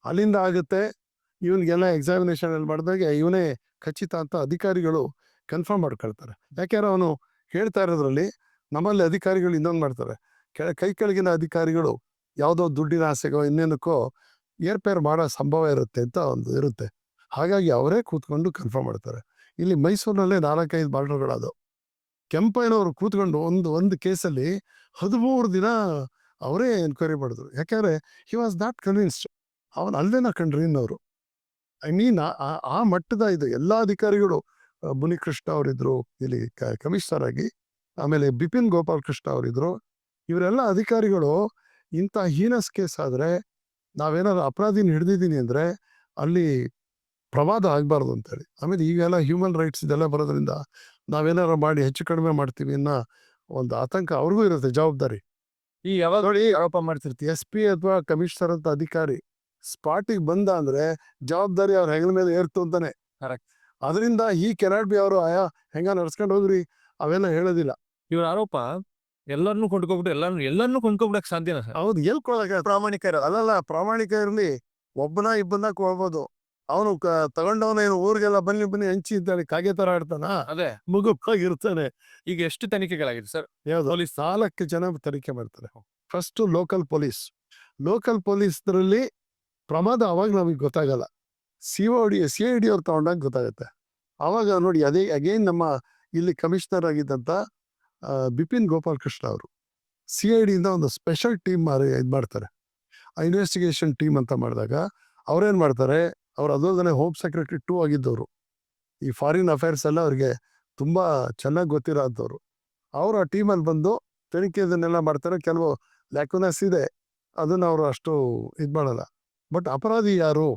ಅಲ್ಲಿಂದ ಆಗುತ್ತೆ. ಇವನ್ಗೆಲ್ಲ ಎಕ್ಸಾಮಿನೇಷನ್ ಅಲ್ಲಿ ಮಾಡಿದಾಗ ಇವನೇ ಖಚಿತ ಅಂತ ಅಧಿಕಾರಿಗಳು ಕನ್ಫರ್ಮ್ ಮಾಡ್ಕೊಳ್ತಾರೆ. ಯಾಕೆಂದ್ರೆ ಅವನು ಹೇಳ್ತಾ ಇರೋದ್ರಲ್ಲಿ ನಮ್ಮಲ್ಲಿ ಅಧಿಕಾರಿಗಳು ಇನ್ನೊಂದು ಮಾಡ್ತಾರೆ, ಕೈ ಕೆಳಗಿನ ಅಧಿಕಾರಿಗಳು ಯಾವುದೋ ದುಡ್ಡಿನ ಆಸೆಗೋ ಇನ್ನೇನಕ್ಕೋ ಏರ್ಪೇರ್ ಮಾಡೋ ಸಂಭವ ಇರುತ್ತೆ ಅಂತ ಒಂದು ಇರುತ್ತೆ. ಹಾಗಾಗಿ ಅವರೇ ಕೂತ್ಕೊಂಡು ಕನ್ಫರ್ಮ್ ಮಾಡ್ತಾರೆ. ಇಲ್ಲಿ ಮೈಸೂರಿನಲ್ಲೇ 4-5 ಬಾರ್ಡರ್ಗಳಾದವು. ಕೆಂಪಯ್ಯನವರು ಕೂತ್ಕೊಂಡು ಒಂದು ಕೇಸಲ್ಲಿ 13 ದಿನ ಅವರೇ ಎನ್ಕ್ವೈರಿ ಮಾಡಿದ್ರು. ಯಾಕೆಂದ್ರೆ ಹಿ ವಾಸ್ ನಾಟ್ ಕನ್ವಿನ್ಸ್ಡ್. ಅವನು ಅಲ್ಲೇನ ಕಂಡ್ರಿ ಇನ್ನವರು. ಐ ಮೀನ್ ಆ ಮಟ್ಟದ ಇದು ಎಲ್ಲ ಅಧಿಕಾರಿಗಳು. ಮುನಿಕೃಷ್ಣ ಅವರಿದ್ರು ಇಲ್ಲಿ ಕಮಿಷನರ್ ಆಗಿ, ಆಮೇಲೆ ಬಿಪಿನ್ ಗೋಪಾಲ್ ಕೃಷ್ಣ ಅವರಿದ್ರು. ಇವರೆಲ್ಲ ಅಧಿಕಾರಿಗಳು ಇಂಥ ಹೀನಸ್ ಕೇಸ್ ಆದ್ರೆ, ನಾವೇನಾದ್ರು ಅಪರಾಧಿನ ಹಿಡ್ದಿದ್ದೀನಿ ಅಂದ್ರೆ ಅಲ್ಲಿ ಪ್ರಮಾದ ಆಗ್ಬಾರ್ದು ಅಂತೇಳಿ. ಆಮೇಲೆ ಈಗೆಲ್ಲ ಹ್ಯೂಮನ್ ರೈಟ್ಸ್ ಇದೆಲ್ಲ ಬರೋದ್ರಿಂದ ನಾವೇನಾರು ಮಾಡಿ ಹೆಚ್ಚು ಕಡಿಮೆ ಮಾಡ್ತೀವಿ ಅನ್ನೋ ಒಂದು ಆತಂಕ ಅವ್ರಿಗೂ ಇರುತ್ತೆ, ಜವಾಬ್ದಾರಿ. ಈ ಯಾವಾಗ ನೋಡಿ, ಆರೋಪ ಮಾಡ್ತಿರ್ತೀವಿ SP ಅಥವಾ ಕಮಿಷನರ್ ಅಂತ ಅಧಿಕಾರಿ ಸ್ಪಾಟಿಗೆ ಬಂದ ಅಂದ್ರೆ ಜವಾಬ್ದಾರಿ ಅವ್ರ ಹೆಗಲ ಮೇಲೆ ಏರ್ತು ಅಂತಾನೆ. ಅದರಿಂದ ಈ ಕೆನಾಟ್ ಬಿ ಅವರು ಹೆಂಗ ನಡ್ಸ್ಕೊಂಡು ಹೋಗ್ರಿ ಅವೆಲ್ಲ ಹೇಳೋದಿಲ್ಲ. ಇವ್ರ ಆರೋಪ ಎಲ್ಲರನ್ನೂ ಕೊಂಡ್ಕೊಬಿಟ್ಟು ಎಲ್ಲರನ್ನೂ ಕೊಂಡ್ಕೊಬಿಡಕ್ ಸಾಧ್ಯನಾ ಸರ್? ಹೌದು, ಹೇಳ್ಕೊಳಕ ಪ್ರಾಮಾಣಿಕ ಇರೋದು ಅಲ್ಲಲ್ಲ. ಪ್ರಾಮಾಣಿಕ ಇರಲಿ, ಒಬ್ಬನ ಇಬ್ಬನ ಕೊಡ್ಬೋದು. ಅವನು ತಗೊಂಡವನೇನು ಊರಿಗೆಲ್ಲ ಬನ್ನಿ ಹಂಚಿ ಇದ್ದಾನೆ, ಕಾಗೆ ತರ ಆಡ್ತಾನ, ಅದೇ ಮುಗುಪ್ಪಾಗಿರ್ತಾನೆ. ಈಗ ಎಷ್ಟು ತನಿಖೆಗಳಾಗಿದೆ ಸರ್? ಯಾವ್ದು? 4 ಜನ ತನಿಖೆ ಮಾಡ್ತಾರೆ. ಫಸ್ಟ್ ಲೋಕಲ್ ಪೊಲೀಸ್ನಲ್ಲಿ ಪ್ರಮಾದ ಅವಾಗ ನಮಗೆ ಗೊತ್ತಾಗಲ್ಲ. CID ಅವ್ರು ತಗೊಂಡಾಗ ಗೊತ್ತಾಗತ್ತೆ. ಅವಾಗ ನೋಡಿ, ಅದೇ ಅಗೇನ್ ನಮ್ಮ ಇಲ್ಲಿ ಕಮಿಷನರ್ ಆಗಿದ್ದಂತ ಬಿಪಿನ್ ಗೋಪಾಲ್ ಕೃಷ್ಣ ಅವರು CID ಇಂದ ಒಂದು ಸ್ಪೆಷಲ್ ಟೀಮ್ ಇದು ಮಾಡ್ತಾರೆ, ಇನ್ವೆಸ್ಟಿಗೇಷನ್ ಟೀಮ್ ಅಂತ ಮಾಡಿದಾಗ ಅವ್ರೇನ್ ಮಾಡ್ತಾರೆ, ಅವ್ರು ಅದಲ್ಲದೆ ಹೋಮ್ ಸೆಕ್ರೆಟರಿ 2 ಆಗಿದ್ದವರು. ಈ ಫಾರಿನ್ ಅಫೇರ್ಸ್ ಎಲ್ಲ ಅವ್ರಿಗೆ ತುಂಬಾ ಚೆನ್ನಾಗಿ ಗೊತ್ತಿರೋ ಅಂಥವ್ರು. ಅವ್ರು ಆ ಟೀಮಲ್ಲಿ ಬಂದು ತನಿಖೆ ಇದನ್ನೆಲ್ಲ ಮಾಡ್ತಾರೆ. ಕೆಲವು ಲ್ಯಾಕುನಸ್ ಇದೆ, ಅದನ್ನ ಅವರು ಅಷ್ಟು ಇದು ಮಾಡಲ್ಲ. ಬಟ್ ಅಪರಾಧಿ ಯಾರು?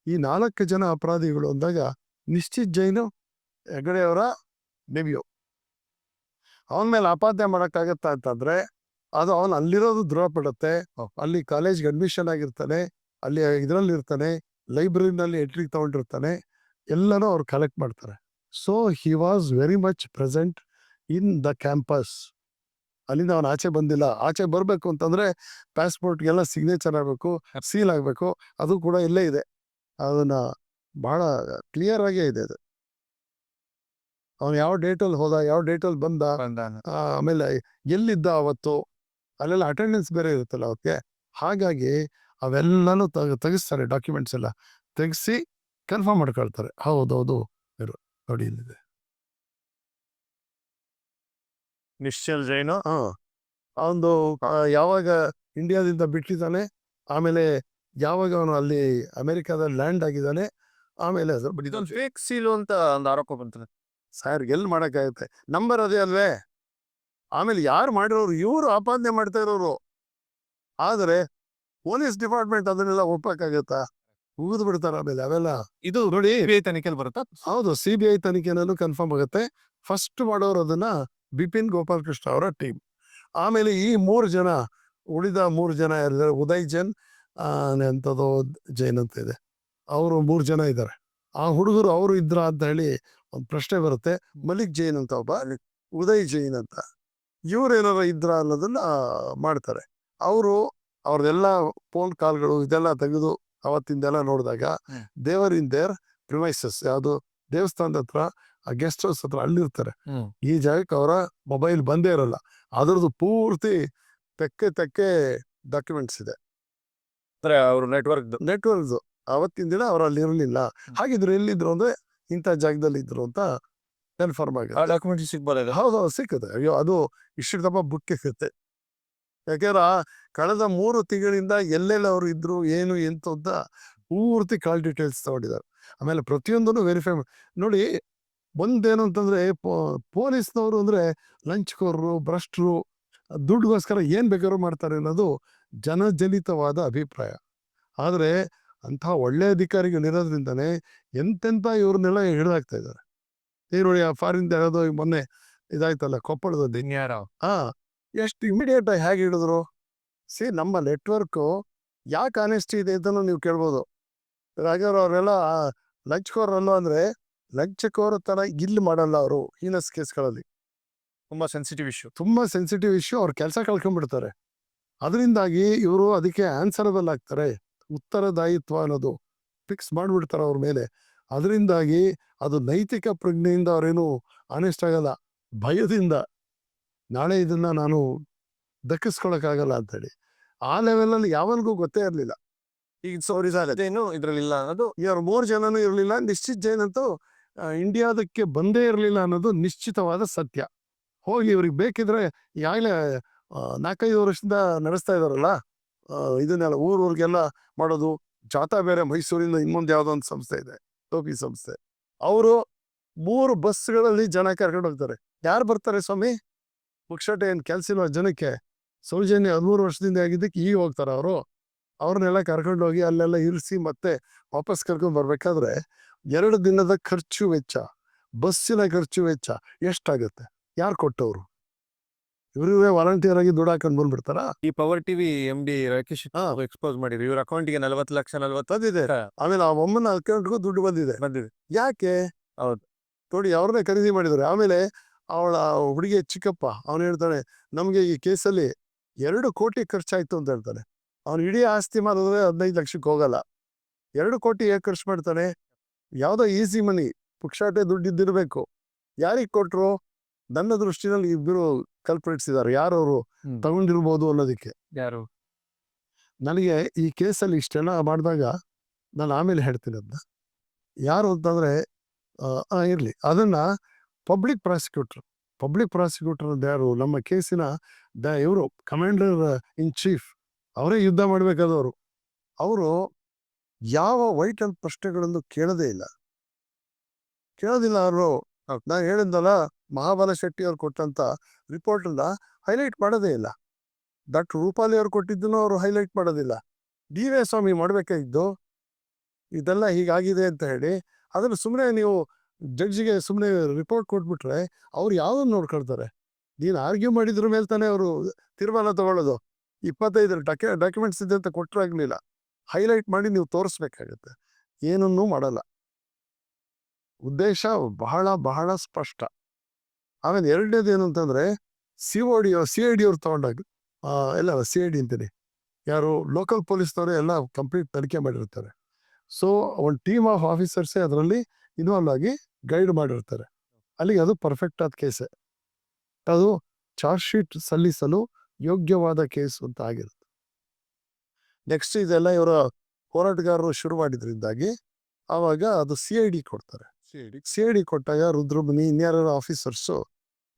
ಈ 4 ಜನ ಅಪರಾಧಿಗಳು ಅಂದಾಗ ನಿಶ್ಚಿತ್ ಜೈನು ಹೆಗಡೆ ಅವರ ನೆವಿಯೋ. ಅವನ ಮೇಲೆ ಅಪಾದ್ಯ ಮಾಡೋಕ್ಕಾಗತ್ತಾ ಅಂತಂದ್ರೆ ಅದು ಅವನು ಅಲ್ಲಿರೋದು ದೃಢಪಡುತ್ತೆ. ಅಲ್ಲಿ ಕಾಲೇಜ್ಗೆ ಅಡ್ಮಿಷನ್ ಆಗಿರ್ತಾನೆ, ಅಲ್ಲಿ ಇದರಲ್ಲಿ ಇರ್ತಾನೆ, ಲೈಬ್ರರಿನಲ್ಲಿ ಎಂಟ್ರಿ ತಗೊಂಡಿರ್ತಾನೆ, ಎಲ್ಲನೂ ಅವ್ರು ಕಲೆಕ್ಟ್ ಮಾಡ್ತಾರೆ. So he was very much present in the campus. ಅಲ್ಲಿಂದ ಅವನು ಆಚೆ ಬಂದಿಲ್ಲ. ಆಚೆ ಬರ್ಬೇಕು ಅಂತಂದ್ರೆ ಪಾಸ್ಪೋರ್ಟ್ಗೆಲ್ಲ ಸಿಗ್ನೇಚರ್ ಆಗ್ಬೇಕು, ಸೀಲ್ ಆಗ್ಬೇಕು. ಅದು ಕೂಡ ಇಲ್ಲೇ ಇದೆ. ಅದನ್ನ ಬಹಳ ಕ್ಲಿಯರ್ ಆಗೇ ಇದೆ ಅದು. ಅವನು ಯಾವ ಡೇಟಲ್ಲಿ ಹೋದ, ಯಾವ ಡೇಟಲ್ಲಿ ಬಂದ, ಆಮೇಲೆ ಎಲ್ಲಿದ್ದ ಅವತ್ತು, ಅಲ್ಲೆಲ್ಲ ಅಟೆಂಡೆನ್ಸ್ ಬೇರೆ ಇರುತ್ತಲ್ಲ ಅವಕ್ಕೆ. ಹಾಗಾಗಿ ಅವೆಲ್ಲನೂ ತೆಗಿಸ್ತಾರೆ, ಡಾಕ್ಯುಮೆಂಟ್ಸ್ ಎಲ್ಲ ತೆಗಿಸಿ ಕನ್ಫರ್ಮ್ ಮಾಡ್ಕೊಳ್ತಾರೆ. ಹೌದೌದು ನೋಡಿ ಇಲ್ಲಿದೆ. ನಿಶ್ಚಲ್ ಜೈನು ಅವನು ಯಾವಾಗ ಇಂಡಿಯಾದಿಂದ ಬಿಟ್ಟಿದ್ದಾನೆ, ಆಮೇಲೆ ಯಾವಾಗ ಅವನು ಅಲ್ಲಿ ಅಮೆರಿಕಾದಲ್ಲಿ ಲ್ಯಾಂಡ್ ಆಗಿದ್ದಾನೆ, ಆಮೇಲೆ ಫೇಕ್ ಸೀಲು ಅಂತ ಒಂದು ಆರೋಪ ಬಂತು ಸರ್. ಎಲ್ಲಿ ಮಾಡೋಕ್ಕಾಗುತ್ತೆ? ನಂಬರ್ ಅದೇ ಅಲ್ವೇ. ಆಮೇಲೆ ಯಾರು ಮಾಡಿರೋರು? ಇವರು ಆಪಾದನೆ ಮಾಡ್ತಾ ಇರೋರು. ಆದರೆ ಪೊಲೀಸ್ ಡಿಪಾರ್ಟ್ಮೆಂಟ್ ಅದನ್ನೆಲ್ಲ ಒಪ್ಪಕ್ಕಾಗತ್ತಾ? ಮುಗಿದು ಬಿಡ್ತಾರ. ಆಮೇಲೆ ಅವೆಲ್ಲ ಇದು ನೋಡಿ ತನಿಖೆಯಲ್ಲಿ ಬರುತ್ತಾ? ಹೌದು, CBI ತನಿಖೆನಲ್ಲೂ ಕನ್ಫರ್ಮ್ ಆಗುತ್ತೆ. ಫಸ್ಟ್ ಮಾಡೋರು ಅದನ್ನ ಬಿಪಿನ್ ಗೋಪಾಲ್ ಕೃಷ್ಣ ಅವರ ಟೀಮ್. ಆಮೇಲೆ ಈ 3 ಜನ, ಉಳಿದ 3 ಜನ ಯಾರಿದ್ದಾರೆ, ಉದಯ್ ಜೈನ್ ಎಂಥದೋ ಜೈನ್ ಅಂತ ಇದೆ, ಅವರು 3 ಜನ ಇದ್ದಾರೆ. ಆ ಹುಡುಗರು ಅವರು ಇದ್ರ ಅಂತ ಹೇಳಿ ಒಂದು ಪ್ರಶ್ನೆ ಬರುತ್ತೆ. ಮಲಿಕ್ ಜೈನ್ ಅಂತ ಒಬ್ಬ, ಉದಯ್ ಜೈನ್ ಅಂತ, ಇವ್ರು ಏನಾರ ಇದ್ರ ಅನ್ನೋದನ್ನ ಮಾಡ್ತಾರೆ. ಅವರು ಅವ್ರದೆಲ್ಲ ಫೋನ್ ಕಾಲ್ಗಳು ಇದೆಲ್ಲ ತೆಗೆದು ಅವತ್ತಿಂದೆಲ್ಲ ನೋಡಿದಾಗ ದೇವರ್ ಇನ್ ದೇರ್ ಪ್ರಿಮೈಸಸ್, ಯಾವುದು ದೇವಸ್ಥಾನದ ಹತ್ರ ಗೆಸ್ಟ್ ಹೌಸ್ ಹತ್ರ ಅಲ್ಲಿರ್ತಾರೆ. ಈ ಜಾಗಕ್ಕೆ ಅವರ ಮೊಬೈಲ್ ಬಂದೇ ಇರಲ್ಲ. ಅದ್ರದ್ದು ಪೂರ್ತಿ ತೆಕ್ಕೆ ಡಾಕ್ಯುಮೆಂಟ್ಸ್ ಇದೆ. ಅವರು ನೆಟ್ವರ್ಕ್ಸ್ ಅವತ್ತಿನ ದಿನ ಅವ್ರು ಅಲ್ಲಿ ಇರಲಿಲ್ಲ. ಹಾಗಿದ್ರು ಎಲ್ಲಿದ್ರು ಅಂದ್ರೆ ಇಂಥ ಜಾಗದಲ್ಲಿ ಇದ್ರು ಅಂತ ಕನ್ಫರ್ಮ್ ಆಗುತ್ತೆ. ಡಾಕ್ಯುಮೆಂಟ್ಸ್ ಸಿಗ್ಬಾರ್ದು. ಹೌದು ಸಿಕ್ಕುತ್ತೆ. ಅಯ್ಯೋ ಅದು ಇಷ್ಟು ದಪ್ಪ ಬುಕ್ ಸಿಗುತ್ತೆ. ಯಾಕೆಂದ್ರೆ ಕಳೆದ 3 ತಿಂಗಳಿಂದ ಎಲ್ಲೆಲ್ಲ ಅವರು ಇದ್ರು ಏನು ಎಂತ ಅಂತ ಪೂರ್ತಿ ಕಾಲ್ ಡೀಟೇಲ್ಸ್ ತಗೊಂಡಿದ್ದಾರೆ. ಆಮೇಲೆ ಪ್ರತಿಯೊಂದನ್ನು ವೆರಿಫೈ ನೋಡಿ. ಒಂದೇನು ಅಂತಂದ್ರೆ ಪೊಲೀಸ್ನವರು ಅಂದ್ರೆ ಲಂಚ್ಕೋರರು, ಭ್ರಷ್ಟರು, ದುಡ್ಡುಗೋಸ್ಕರ ಏನ್ ಬೇಕಾದ್ರೂ ಮಾಡ್ತಾರೆ ಅನ್ನೋದು ಜನಜನಿತವಾದ ಅಭಿಪ್ರಾಯ. ಆದ್ರೆ ಅಂತಹ ಒಳ್ಳೆ ಅಧಿಕಾರಿಗಳಿರೋದ್ರಿಂದನೇ ಎಂತೆಂತ ಇವ್ರನ್ನೆಲ್ಲ ಹಿಡಿದಾಕ್ತಾ ಇದ್ದಾರೆ. ಈ ನೋಡಿ ಆ ಫಾರಿನ್ ಯಾವುದೋ ಮೊನ್ನೆ ಇದಾಯ್ತಲ್ಲ ಕೊಪ್ಪಳದಲ್ಲಿ, ಎಷ್ಟು ಇಮಿಡಿಯೇಟ್ ಆಗಿ ಹೇಗೆ ಹಿಡಿದ್ರು. ನಮ್ಮ ನೆಟ್ವರ್ಕು ಯಾಕೆ ಆನೆಸ್ಟಿ ಇದೆ ಅಂತ ನೀವು ಕೇಳ್ಬೋದು. ಹಾಗಾದ್ರೆ ಅವರೆಲ್ಲ ಲಂಚ್ಕೋರಲ್ಲ ಅಂದ್ರೆ ಲಂಚಕೋರ ತರ ಇಲ್ಲಿ ಮಾಡಲ್ಲ. ಅವರು ಹೀನಸ್ ಕೇಸ್ಗಳಲ್ಲಿ ತುಂಬಾ ಸೆನ್ಸಿಟಿವ್ ಇಶ್ಯೂ ಅವ್ರ ಕೆಲಸ ಕಳ್ಕೊಂಡ್ಬಿಡ್ತಾರೆ. ಅದರಿಂದಾಗಿ ಇವರು ಅದಕ್ಕೆ ಆನ್ಸರಬಲ್ ಆಗ್ತಾರೆ. ಉತ್ತರದಾಯಿತ್ವ ಅನ್ನೋದು ಫಿಕ್ಸ್ ಮಾಡ್ಬಿಡ್ತಾರೆ ಅವ್ರ ಮೇಲೆ. ಅದರಿಂದಾಗಿ ಅದು ನೈತಿಕ ಪ್ರಜ್ಞೆಯಿಂದ ಅವರೇನು ಆನೆಸ್ಟ್ ಆಗಲ್ಲ, ಭಯದಿಂದ ನಾಳೆ ಇದನ್ನ ನಾನು ದಕ್ಕಿಸ್ಕೊಳಕ್ಕಾಗಲ್ಲ ಅಂತೇಳಿ. ಆ ಲೆವೆಲಲ್ಲಿ ಯಾವನಿಗೂ ಗೊತ್ತೇ ಇರಲಿಲ್ಲ. ಈಗ ಇದ್ರಲ್ಲಿಲ್ಲ ಅನ್ನೋದು, ಇವ್ರು 3 ಜನನೂ ಇರಲಿಲ್ಲ. ನಿಶ್ಚಿತ್ ಜೈನ್ ಅಂತೂ ಇಂಡಿಯಾದಕ್ಕೆ ಬಂದೇ ಇರಲಿಲ್ಲ ಅನ್ನೋದು ನಿಶ್ಚಿತವಾದ ಸತ್ಯ. ಹೋಗಿ ಇವ್ರಿಗೆ ಬೇಕಿದ್ರೆ ಈಗಾಗಲೇ 4-5 ವರ್ಷದಿಂದ ನಡೆಸ್ತಾ ಇದಾರಲ್ಲ ಇದನ್ನೆಲ್ಲ ಊರಿಗೆಲ್ಲ ಮಾಡೋದು. ಜಾಥಾ ಬೇರೆ ಮೈಸೂರಿಂದ ಇನ್ನೊಂದು ಯಾವುದೋ ಒಂದು ಸಂಸ್ಥೆ ಇದೆ, ಟೋಪಿ ಸಂಸ್ಥೆ. ಅವರು 3 ಬಸ್ಗಳಲ್ಲಿ ಜನ ಕರ್ಕೊಂಡು ಹೋಗ್ತಾರೆ. ಯಾರು ಬರ್ತಾರೆ ಸ್ವಾಮಿ? ಪುಕ್ಷಟೆ ಏನು ಕೆಲ್ಸ ಇಲ್ವ ಜನಕ್ಕೆ? ಸೌಜನ್ಯ 13 ವರ್ಷದಿಂದ ಆಗಿದ್ದಕ್ಕೆ ಈಗ ಹೋಗ್ತಾರೆ ಅವರು. ಅವ್ರನ್ನೆಲ್ಲ ಕರ್ಕೊಂಡು ಹೋಗಿ ಅಲ್ಲೆಲ್ಲ ಇರಿಸಿ ಮತ್ತೆ ವಾಪಸ್ ಕರ್ಕೊಂಡು ಬರ್ಬೇಕಾದ್ರೆ 2 ದಿನದ ಖರ್ಚು ವೆಚ್ಚ, ಬಸ್ಸಿನ ಖರ್ಚು ವೆಚ್ಚ ಎಷ್ಟಾಗುತ್ತೆ? ಯಾರು ಕೊಟ್ಟವ್ರು? ಇವ್ರಿಗೆ ವಾಲಂಟಿಯರ್ ಆಗಿ ದುಡ್ಡು ಹಾಕೊಂಡು ಬಂದ್ಬಿಡ್ತಾರ. ಈ power TV MD Rakesh expose ಮಾಡಿದ್ರು. ಇವ್ರ ಅಕೌಂಟಿಗೆ 40 ಲಕ್ಷ ಬಂದಿದೆ. ಆಮೇಲೆ ಆ ಒಮ್ಮನ ಅಕೌಂಟ್ಗೂ ದುಡ್ಡು ಬಂದಿದೆ. ಯಾಕೆ? ಹೌದು ನೋಡಿ, ಅವ್ರನ್ನೇ ಖರೀದಿ ಮಾಡಿದ್ರು. ಆಮೇಲೆ ಅವಳ ಹುಡುಗಿ ಚಿಕ್ಕಪ್ಪ ಅವನು ಹೇಳ್ತಾನೆ, ನಮ್ಗೆ ಈ ಕೇಸಲ್ಲಿ 2 ಕೋಟಿ ಖರ್ಚಾಯ್ತು ಅಂತ ಹೇಳ್ತಾನೆ. ಅವ್ನು ಇಡೀ ಆಸ್ತಿ ಮಾಡಿದ್ರೆ 15 ಲಕ್ಷಕ್ಕೆ ಹೋಗಲ್ಲ. 2 ಕೋಟಿ ಹೇಗೆ ಖರ್ಚು ಮಾಡ್ತಾನೆ? ಯಾವುದೋ ಈಸಿ ಮನಿ, ಪುಕ್ಷಾಟೆ ದುಡ್ಡಿದ್ದಿರ್ಬೇಕು. ಯಾರಿಗೆ ಕೊಟ್ರು? ನನ್ನ ದೃಷ್ಟಿನಲ್ಲಿ ಇಬ್ಬರು ಕಲ್ಪ್ರಿಟ್ಸ್ ಇದ್ದಾರೆ. ಯಾರವರು ತಗೊಂಡಿರ್ಬೋದು ಅನ್ನೋದಕ್ಕೆ. ಯಾರು? ನನಗೆ ಈ ಕೇಸಲ್ಲಿ ಇಷ್ಟೆಲ್ಲ ಮಾಡಿದಾಗ ನಾನು ಆಮೇಲೆ ಹೇಳ್ತೀನಿ ಅದನ್ನ ಯಾರು ಅಂತಂದ್ರೆ ಇರ್ಲಿ, ಅದನ್ನ ಪಬ್ಲಿಕ್ ಪ್ರಾಸಿಕ್ಯೂಟರ್ ಯಾರು? ನಮ್ಮ ಕೇಸಿನ ಇವರು ಕಮಾಂಡರ್ ಇನ್ ಚೀಫ್, ಅವರೇ ಯುದ್ಧ ಮಾಡ್ಬೇಕಾದವರು. ಅವರು ಯಾವ ವೈಟಲ್ ಪ್ರಶ್ನೆಗಳನ್ನು ಕೇಳೋದಿಲ್ಲ. ಅವರು ನಾನು ಹೇಳಿದ್ದಲ್ಲ, ಮಹಾಬಲ ಶೆಟ್ಟಿ ಅವ್ರು ಕೊಟ್ಟಂತ ರಿಪೋರ್ಟ್ ಅನ್ನ ಹೈಲೈಟ್ ಮಾಡೋದೇ ಇಲ್ಲ. ಡಾಕ್ಟರ್ ರೂಪಾಲಿ ಅವ್ರು ಕೊಟ್ಟಿದ್ದನ್ನು ಅವರು ಹೈಲೈಟ್ ಮಾಡೋದಿಲ್ಲ. ಡಿ.ವಿ. ಸ್ವಾಮಿ ಮಾಡ್ಬೇಕಾಗಿದ್ದು ಇದೆಲ್ಲ ಹೀಗಾಗಿದೆ ಅಂತ ಹೇಳಿ ಅದನ್ನು ಸುಮ್ಮನೆ ನೀವು ಜಡ್ಜಿಗೆ ಸುಮ್ಮನೆ ರಿಪೋರ್ಟ್ ಕೊಟ್ಬಿಟ್ರೆ ಅವ್ರು ಯಾವ್ದನ್ನು ನೋಡ್ಕೊಳ್ತಾರೆ? ನೀನು ಆರ್ಗ್ಯೂ ಮಾಡಿದ್ರ ಮೇಲೆ ತಾನೇ ಅವರು ತೀರ್ಮಾನ ತಗೊಳ್ಳೋದು. 25 ಡಾಕ್ಯುಮೆಂಟ್ಸ್ ಇದೆ ಅಂತ ಕೊಟ್ಟರಾಗ್ಲಿಲ್ಲ. ಹೈಲೈಟ್ ಮಾಡಿ ನೀವು ತೋರಿಸ್ಬೇಕಾಗತ್ತೆ. ಏನನ್ನೂ ಮಾಡಲ್ಲ. ಉದ್ದೇಶ ಬಹಳ ಬಹಳ ಸ್ಪಷ್ಟ. ಆಮೇಲೆ ಎರಡನೇದು ಏನು ಅಂತಂದ್ರೆ CID ಅವ್ರು ತಗೊಂಡಾಗ ಎಲ್ಲ CID ಅಂತೀನಿ, ಯಾರು ಲೋಕಲ್ ಪೊಲೀಸ್ನವರು ಎಲ್ಲ ಕಂಪ್ಲೀಟ್ ತನಿಖೆ ಮಾಡಿರ್ತಾರೆ. ಸೊ ಒಂದು ಟೀಮ್ ಆಫ್ ಆಫೀಸರ್ಸೇ ಅದರಲ್ಲಿ ಇನ್ವಾಲ್ವ್ ಆಗಿ ಗೈಡ್ ಮಾಡಿರ್ತಾರೆ. ಅಲ್ಲಿಗೆ ಅದು ಪರ್ಫೆಕ್ಟ್ ಆದ ಕೇಸೆ. ಅದು ಚಾರ್ಜ್ ಶೀಟ್ ಸಲ್ಲಿಸಲು ಯೋಗ್ಯವಾದ ಕೇಸು ಅಂತ ಆಗಿರುತ್ತೆ. ನೆಕ್ಸ್ಟ್ ಇದೆಲ್ಲ ಇವರ ಹೋರಾಟಗಾರರು ಶುರು ಮಾಡಿದ್ರಿಂದಾಗಿ ಆವಾಗ ಅದು CID ಕೊಡ್ತಾರೆ. CID ಕೊಟ್ಟಾಗ ರುದ್ರಮುನಿ ಇನ್ಯಾರ ಆಫೀಸರ್ಸು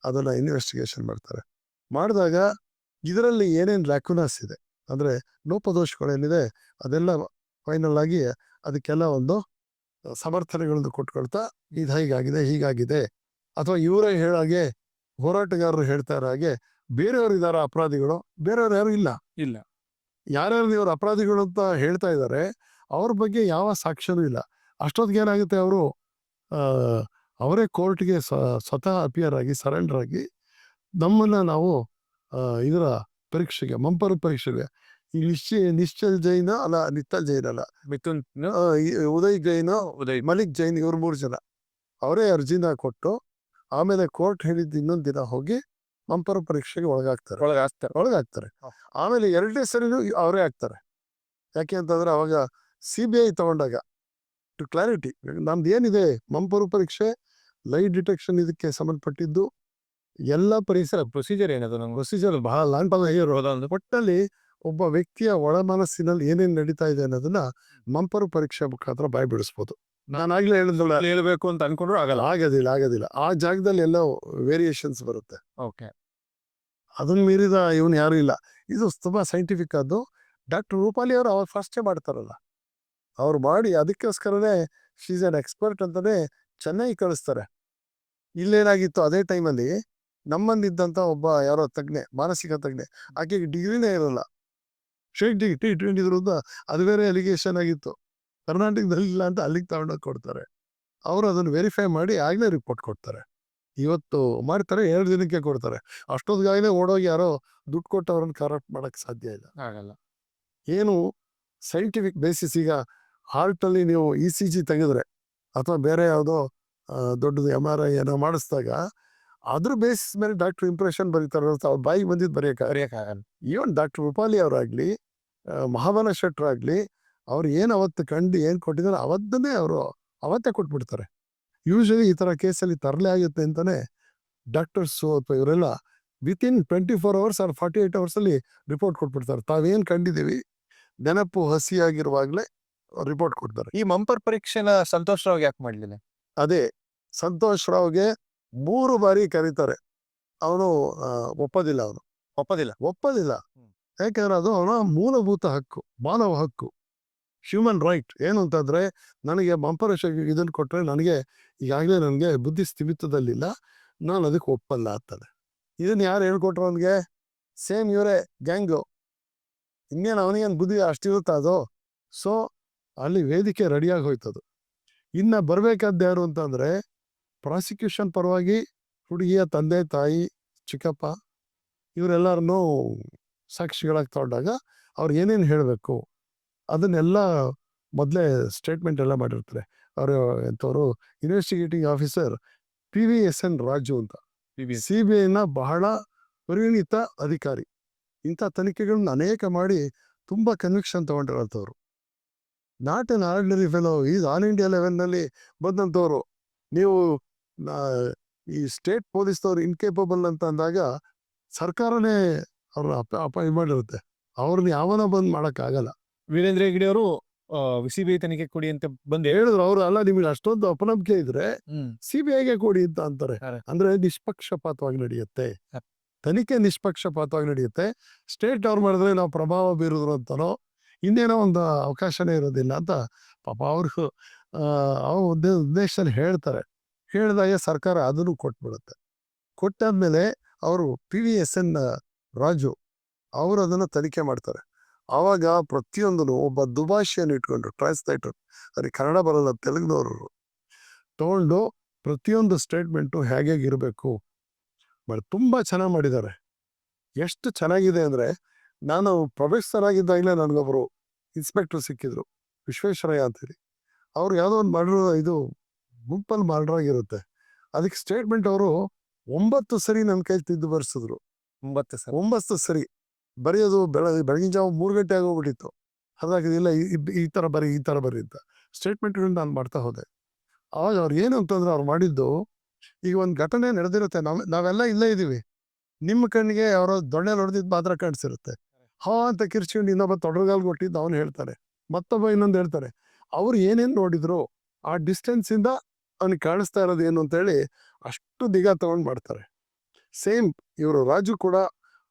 ಅದನ್ನ ಇನ್ವೆಸ್ಟಿಗೇಷನ್ ಮಾಡ್ತಾರೆ. ಮಾಡಿದಾಗ ಇದರಲ್ಲಿ ಏನೇನು ಲ್ಯಾಕುನಾಸ್ ಇದೆ ಅಂದ್ರೆ ಲೋಪದೋಷಗಳೇನಿದೆ ಅದೆಲ್ಲ ಫೈನಲ್ ಆಗಿ ಅದಕ್ಕೆಲ್ಲ ಒಂದು ಸಮರ್ಥನೆಗಳನ್ನು ಕೊಟ್ಕೊಳ್ತಾ ಇದು ಹೀಗಾಗಿದೆ ಅಥವಾ ಇವರೇ ಹೇಳಾಗೆ ಹೋರಾಟಗಾರರು ಹೇಳ್ತಾ ಇರೋ ಹಾಗೆ ಬೇರೆಯವರು ಇದಾರ ಅಪರಾಧಿಗಳು, ಬೇರೆಯವ್ರು ಯಾರು ಇಲ್ಲ. ಯಾರ್ಯಾರು ಇವರು ಅಪರಾಧಿಗಳು ಅಂತ ಹೇಳ್ತಾ ಇದ್ದಾರೆ ಅವ್ರ ಬಗ್ಗೆ ಯಾವ ಸಾಕ್ಷ್ಯನೂ ಇಲ್ಲ. ಅಷ್ಟೊತ್ತಿಗೆ ಏನಾಗುತ್ತೆ, ಅವರು ಅವರೇ ಕೋರ್ಟ್ಗೆ ಸ್ವತಃ ಅಪಿಯರ್ ಆಗಿ ಸರೆಂಡರ್ ಆಗಿ ನಮ್ಮನ್ನ ನಾವು ಇದರ ಪರೀಕ್ಷೆಗೆ ಮಂಪರು ಪರೀಕ್ಷೆಗೆ ಈ ನಿಶ್ಚಲ್ ಜೈನ ಅಲ್ಲ, ನಿತ್ತಲ್ ಜೈನ್ ಅಲ್ಲ, ಮಿಥುನ್ ಉದಯ್ ಜೈನ್, ಮಲಿಕ್ ಜೈನ್, ಇವ್ರು 3 ಜನ ಅವರೇ ಅರ್ಜಿನ ಕೊಟ್ಟು ಆಮೇಲೆ ಕೋರ್ಟ್ ಹೇಳಿದ್ದು ಇನ್ನೊಂದು ದಿನ ಹೋಗಿ ಮಂಪರು ಪರೀಕ್ಷೆಗೆ ಒಳಗಾಗ್ತಾರೆ. ಆಮೇಲೆ 2ನೇ ಸರಿನೂ ಅವರೇ ಆಗ್ತಾರೆ. ಯಾಕೆ ಅಂತಂದ್ರೆ ಅವಾಗ CBI ತಗೊಂಡಾಗ ಟು ಕ್ಲಾರಿಟಿ ನಮ್ದು ಏನಿದೆ ಮಂಪರು ಪರೀಕ್ಷೆ ಲೈಟ್ ಡಿಟೆಕ್ಷನ್ ಇದಕ್ಕೆ ಸಂಬಂಧಪಟ್ಟಿದ್ದು ಎಲ್ಲ ಪರಿಸರ ಪ್ರೊಸೀಜರ್ ಏನದು ನಂಗೆ ಪ್ರೊಸೀಜರ್ ಬಹಳ ಲಾಂಗ್ ಇರೋದು. ಒಟ್ಟಲ್ಲಿ ಒಬ್ಬ ವ್ಯಕ್ತಿಯ ಒಳ ಮನಸ್ಸಿನಲ್ಲಿ ಏನೇನ್ ನಡೀತಾ ಇದೆ ಅನ್ನೋದನ್ನ ಮಂಪರು ಪರೀಕ್ಷೆ ಮುಖಾಂತರ ಬಾಯ್ ಬಿಡಿಸ್ಬೋದು. ನಾನಾಗ್ಲೇ ಹೇಳಿದ್ನಲ್ಲ, ಹೇಳ್ಬೇಕು ಅಂತ ಅನ್ಕೊಂಡ್ರು ಆಗಲ್ಲ. ಆಗೋದಿಲ್ಲ. ಆ ಜಾಗದಲ್ಲಿ ಎಲ್ಲ ವೇರಿಯೇಷನ್ಸ್ ಬರುತ್ತೆ. ಓಕೆ. ಅದನ್ನ ಮೀರಿದ ಇವನು ಯಾರು ಇಲ್ಲ. ಇದು ತುಂಬಾ ಸೈಂಟಿಫಿಕ್ ಆದ್ದು. ಡಾಕ್ಟರ್ ರೂಪಾಲಿ ಅವರು ಅವ್ರು ಫಸ್ಟೇ ಮಾಡ್ತಾರಲ್ಲ, ಅವ್ರು ಮಾಡಿ ಅದಕ್ಕೋಸ್ಕರನೇ ಶೀಸ್ ಅನ್ ಎಕ್ಸ್ಪರ್ಟ್ ಅಂತಾನೆ ಚೆನ್ನಾಗಿ ಕಳಿಸ್ತಾರೆ. ಇಲ್ಲೇನಾಗಿತ್ತು ಅದೇ ಟೈಮಲ್ಲಿ ನಮ್ಮಂದಿದ್ದಂತ ಒಬ್ಬ ಯಾರೋ ತಜ್ಞೆ, ಮಾನಸಿಕ ತಜ್ಞೆ, ಆಕೆಗೆ ಡಿಗ್ರಿನೇ ಇರಲ್ಲ, ಸ್ಟ್ರೈಟ್ ಡಿಗ್ರಿ ಇಟ್ಕೊಂಡಿದ್ರಿಂದ ಅದು ಬೇರೆ ಅಲಿಗೇಷನ್ ಆಗಿತ್ತು. ಕರ್ನಾಟಕದಲ್ಲಿ ಇಲ್ಲ ಅಂತ ಅಲ್ಲಿಗೆ ತಗೊಂಡೋಗಿ ಕೊಡ್ತಾರೆ. ಅವರು ಅದನ್ನು ವೆರಿಫೈ ಮಾಡಿ ಆಗಲೇ ರಿಪೋರ್ಟ್ ಕೊಡ್ತಾರೆ. ಇವತ್ತು ಮಾಡ್ತಾರೆ, 2 ದಿನಕ್ಕೆ ಕೊಡ್ತಾರೆ. ಅಷ್ಟೊತ್ತಿಗಾಗಲೇ ಓಡೋಗಿ ಯಾರೋ ದುಡ್ಡು ಕೊಟ್ಟು ಅವ್ರನ್ನ ಕರಪ್ಟ್ ಮಾಡಕ್ ಸಾಧ್ಯ ಇಲ್ಲ. ಆಗಲ್ಲ. ಏನು ಸೈಂಟಿಫಿಕ್ ಬೇಸಿಸ್, ಈಗ ಹಾರ್ಟಲ್ಲಿ ನೀವು ECG ತೆಗೆದ್ರೆ ಅಥವಾ ಬೇರೆ ಯಾವುದೋ ದೊಡ್ಡದು MRI ಏನೋ ಮಾಡಿಸಿದಾಗ ಅದ್ರ ಬೇಸಿಸ್ ಮೇಲೆ ಡಾಕ್ಟರ್ ಇಂಪ್ರೆಷನ್ ಬರೀತಾರೆ, ಅವ್ರ ಬಾಯಿಗೆ ಬಂದಿದ್ದು ಬರೆಯಕ್ಕಾಗಲ್ಲ. ಈವನ್ ಡಾಕ್ಟರ್ ರೂಪಾಲಿ ಅವರಾಗ್ಲಿ, ಮಹಾಬಲ ಶೆಟ್ರ್ ಆಗ್ಲಿ, ಅವ್ರು ಏನು ಅವತ್ತು ಕಂಡು ಏನು ಕೊಟ್ಟಿದ್ದಾರೆ ಅವತ್ತನ್ನೇ ಅವರು ಅವತ್ತೇ ಕೊಟ್ಬಿಡ್ತಾರೆ. ಯೂಶಲಿ ಈ ಥರ ಕೇಸಲ್ಲಿ ತರಲೆ ಆಗುತ್ತೆ ಅಂತಾನೆ ಡಾಕ್ಟರ್ಸು ಅಥವಾ ಇವರೆಲ್ಲ within 24 hours or 48 hours report ಕೊಟ್ಬಿಡ್ತಾರೆ. ತಾವೇನು ಕಂಡಿದ್ದೀವಿ ನೆನಪು ಹಸಿಯಾಗಿರುವಾಗಲೇ ರಿಪೋರ್ಟ್ ಕೊಡ್ತಾರೆ. ಈ ಮಂಪರ್ ಪರೀಕ್ಷೆನ ಸಂತೋಷ್ ರಾವ್ ಯಾಕೆ ಮಾಡ್ಲಿಲ್ಲ? ಅದೇ ಸಂತೋಷ್ ರಾವ್ಗೆ 3 ಬಾರಿ ಕರೀತಾರೆ. ಅವನು ಒಪ್ಪೋದಿಲ್ಲ. ಒಪ್ಪೋದಿಲ್ಲ. ಯಾಕಂದ್ರೆ ಅದು ಅವನ ಮೂಲಭೂತ ಹಕ್ಕು, ಮಾನವ ಹಕ್ಕು, ಹ್ಯೂಮನ್ ರೈಟ್. ಏನು ಅಂತಂದ್ರೆ, ನನಗೆ ಮಂಪರ್ ಇದನ್ನು ಕೊಟ್ಟರೆ ಈಗಾಗಲೇ ನನಗೆ ಬುದ್ಧಿ ಸ್ಥಿಮಿತದಲ್ಲಿಲ್ಲ, ನಾನು ಅದಕ್ಕೆ ಒಪ್ಪಲ್ಲ ಅಂತಾನೆ. ಇದನ್ನ ಯಾರು ಹೇಳ್ಕೊಟ್ರು ಅವನಿಗೆ? ಸೇಮ್ ಇವರೇ ಗ್ಯಾಂಗು. ಇನ್ನೇನು ಅವನಿಗೇನು ಬುದ್ಧಿ ಅಷ್ಟಿರುತ್ತ ಅದು. ಸೊ ಅಲ್ಲಿ ವೇದಿಕೆ ರೆಡಿಯಾಗಿ ಹೋಯ್ತದು. ಇನ್ನು ಬರ್ಬೇಕಾದ್ದು ಯಾರು ಅಂತಂದ್ರೆ, ಪ್ರಾಸಿಕ್ಯೂಷನ್ ಪರವಾಗಿ ಹುಡುಗಿಯ ತಂದೆ ತಾಯಿ ಚಿಕ್ಕಪ್ಪ ಇವರೆಲ್ಲರನ್ನೂ ಸಾಕ್ಷಿಗಳಾಗಿ ತಗೊಂಡಾಗ ಅವ್ರು ಏನೇನು ಹೇಳಬೇಕು ಅದನ್ನೆಲ್ಲ ಮೊದಲೇ ಸ್ಟೇಟ್ಮೆಂಟ್ ಎಲ್ಲ ಮಾಡಿರ್ತಾರೆ. ಅವರು ಎಂಥವ್ರು ಇನ್ವೆಸ್ಟಿಗೇಟಿಂಗ್ ಆಫೀಸರ್ PVSN ರಾಜು ಅಂತ, CBIನ ಬಹಳ ಪರಿಣಿತ ಅಧಿಕಾರಿ. ಇಂಥ ತನಿಖೆಗಳನ್ನ ಅನೇಕ ಮಾಡಿ ತುಂಬ ಕನ್ವಿಕ್ಷನ್ ತಗೊಂಡಿರೋಂಥವ್ರು. Not an ordinary fellow, is all India ಲೆವೆಲ್ನಲ್ಲಿ ಬಂದಂಥವ್ರು. ನೀವು ಈ ಸ್ಟೇಟ್ ಪೊಲೀಸ್ನವ್ರು ಇನ್ಕೇಪಬಲ್ ಅಂತ ಅಂದಾಗ ಸರ್ಕಾರನೇ ಅವ್ರನ್ನ ಅಪಾಯಿಂಟ್ ಮಾಡಿರುತ್ತೆ. ಅವ್ರನ್ನ ಯಾವನ ಬಂದು ಮಾಡೋಕ್ಕಾಗಲ್ಲ. ವೀರೇಂದ್ರ ಹೆಗ್ಗಡೆ ಅವರು CBI ತನಿಖೆ ಕೊಡಿ ಅಂತ ಬಂದು ಹೇಳಿದ್ರು. ಅವರು ಅಲ್ಲ, ನಿಮಗೆ ಅಷ್ಟೊಂದು ಅಪನಂಬಿಕೆ ಇದ್ರೆ CBIಗೆ ಕೊಡಿ ಅಂತ ಅಂತಾರೆ. ಅಂದ್ರೆ ನಿಷ್ಪಕ್ಷಪಾತವಾಗಿ ನಡೆಯುತ್ತೆ ತನಿಖೆ, ನಿಷ್ಪಕ್ಷಪಾತವಾಗಿ ನಡೆಯುತ್ತೆ. ಸ್ಟೇಟ್ ಅವ್ರು ಮಾಡಿದ್ರೆ ನಾವು ಪ್ರಭಾವ ಬೀರಿದ್ರು ಅಂತನೋ ಇನ್ನೇನೋ ಒಂದು ಅವಕಾಶನೇ ಇರೋದಿಲ್ಲ ಅಂತ ಪಾಪ ಅವ್ರಿಗೂ ಅವ್ರ ಉದ್ದೇಶದಲ್ಲಿ ಹೇಳ್ತಾರೆ. ಹೇಳಿದಾಗ ಸರ್ಕಾರ ಅದನ್ನು ಕೊಟ್ಬಿಡುತ್ತೆ. ಕೊಟ್ಟಾದ್ಮೇಲೆ ಅವರು PVSN ರಾಜು ಅವರು ಅದನ್ನು ತನಿಖೆ ಮಾಡ್ತಾರೆ. ಆವಾಗ ಪ್ರತಿಯೊಂದನ್ನು ಒಬ್ಬ ದುಭಾಷಿಯನ್ನು ಇಟ್ಕೊಂಡು ಟ್ರಾನ್ಸ್ಲೇಟರ್, ಅದಕ್ಕೆ ಕನ್ನಡ ಬರಲ್ಲ, ತೆಲುಗಿನವರು ತಗೊಂಡು ಪ್ರತಿಯೊಂದು ಸ್ಟೇಟ್ಮೆಂಟು ಹೇಗಿರಬೇಕು ಮಾಡಿ ತುಂಬ ಚೆನ್ನಾಗಿ ಮಾಡಿದ್ದಾರೆ. ಎಷ್ಟು ಚೆನ್ನಾಗಿದೆ ಅಂದರೆ, ನಾನು ಪ್ರೊಫೆಸರ್ ಆಗಿದ್ದಾಗಲೇ ನನಗೊಬ್ಬರು ಇನ್ಸ್ಪೆಕ್ಟರ್ ಸಿಕ್ಕಿದ್ರು, ವಿಶ್ವೇಶ್ವರಯ್ಯ ಅಂತೇಳಿ. ಅವ್ರು ಯಾವುದೋ ಒಂದು ಮರ್ಡ್ರ್, ಇದು ಗುಂಪಲ್ಲಿ ಮರ್ಡರ್ ಆಗಿರುತ್ತೆ. ಅದಕ್ಕೆ ಸ್ಟೇಟ್ಮೆಂಟ್ ಅವರು 9 ಸರಿ ನನ್ನ ಕೈ ತಿದ್ದು ಬರ್ಸಿದ್ರು. 9 ಸರಿ ಬರೆಯೋದು. ಬೆಳಗಿನ ಜಾವ 3 ಗಂಟೆ ಆಗೋಗ್ಬಿಟ್ಟಿತ್ತು. ಅದಾಗಿಲ್ಲ, ಈ ಥರ ಬರೀ ಅಂತ ಸ್ಟೇಟ್ಮೆಂಟ್ಗಳನ್ನ ನಾನು ಮಾಡ್ತಾ ಹೋದೆ. ಆವಾಗ ಅವ್ರು ಏನು ಅಂತಂದ್ರೆ, ಅವ್ರು ಮಾಡಿದ್ದು, ಈಗ ಒಂದು ಘಟನೆ ನಡೆದಿರುತ್ತೆ, ನಾವೆಲ್ಲ ಇಲ್ಲೇ ಇದ್ದೀವಿ, ನಿಮ್ಮ ಕಣ್ಣಿಗೆ ಅವರ ದೊಣ್ಣೆ ನೋಡ್ದಿದ್ದು ಮಾತ್ರ ಕಾಣಿಸಿರುತ್ತೆ. ಅಂತ ಕಿರ್ಚ್ಕೊಂಡು ಇನ್ನೊಬ್ಬ ತೊಡರ್ಗಾಲ್ ಕೊಟ್ಟಿದ್ದು ಅವನು ಹೇಳ್ತಾರೆ, ಮತ್ತೊಬ್ಬ ಇನ್ನೊಂದು ಹೇಳ್ತಾರೆ. ಅವ್ರು ಏನೇನು ನೋಡಿದ್ರು ಆ ಡಿಸ್ಟೆನ್ಸಿಂದ ಅವ್ನಿಗೆ ಕಾಣಿಸ್ತಾ ಇರೋದು ಏನು ಅಂತೇಳಿ ಅಷ್ಟು ನಿಗಾ ತಗೊಂಡು ಮಾಡ್ತಾರೆ. ಸೇಮ್ ಇವರು ರಾಜು ಕೂಡ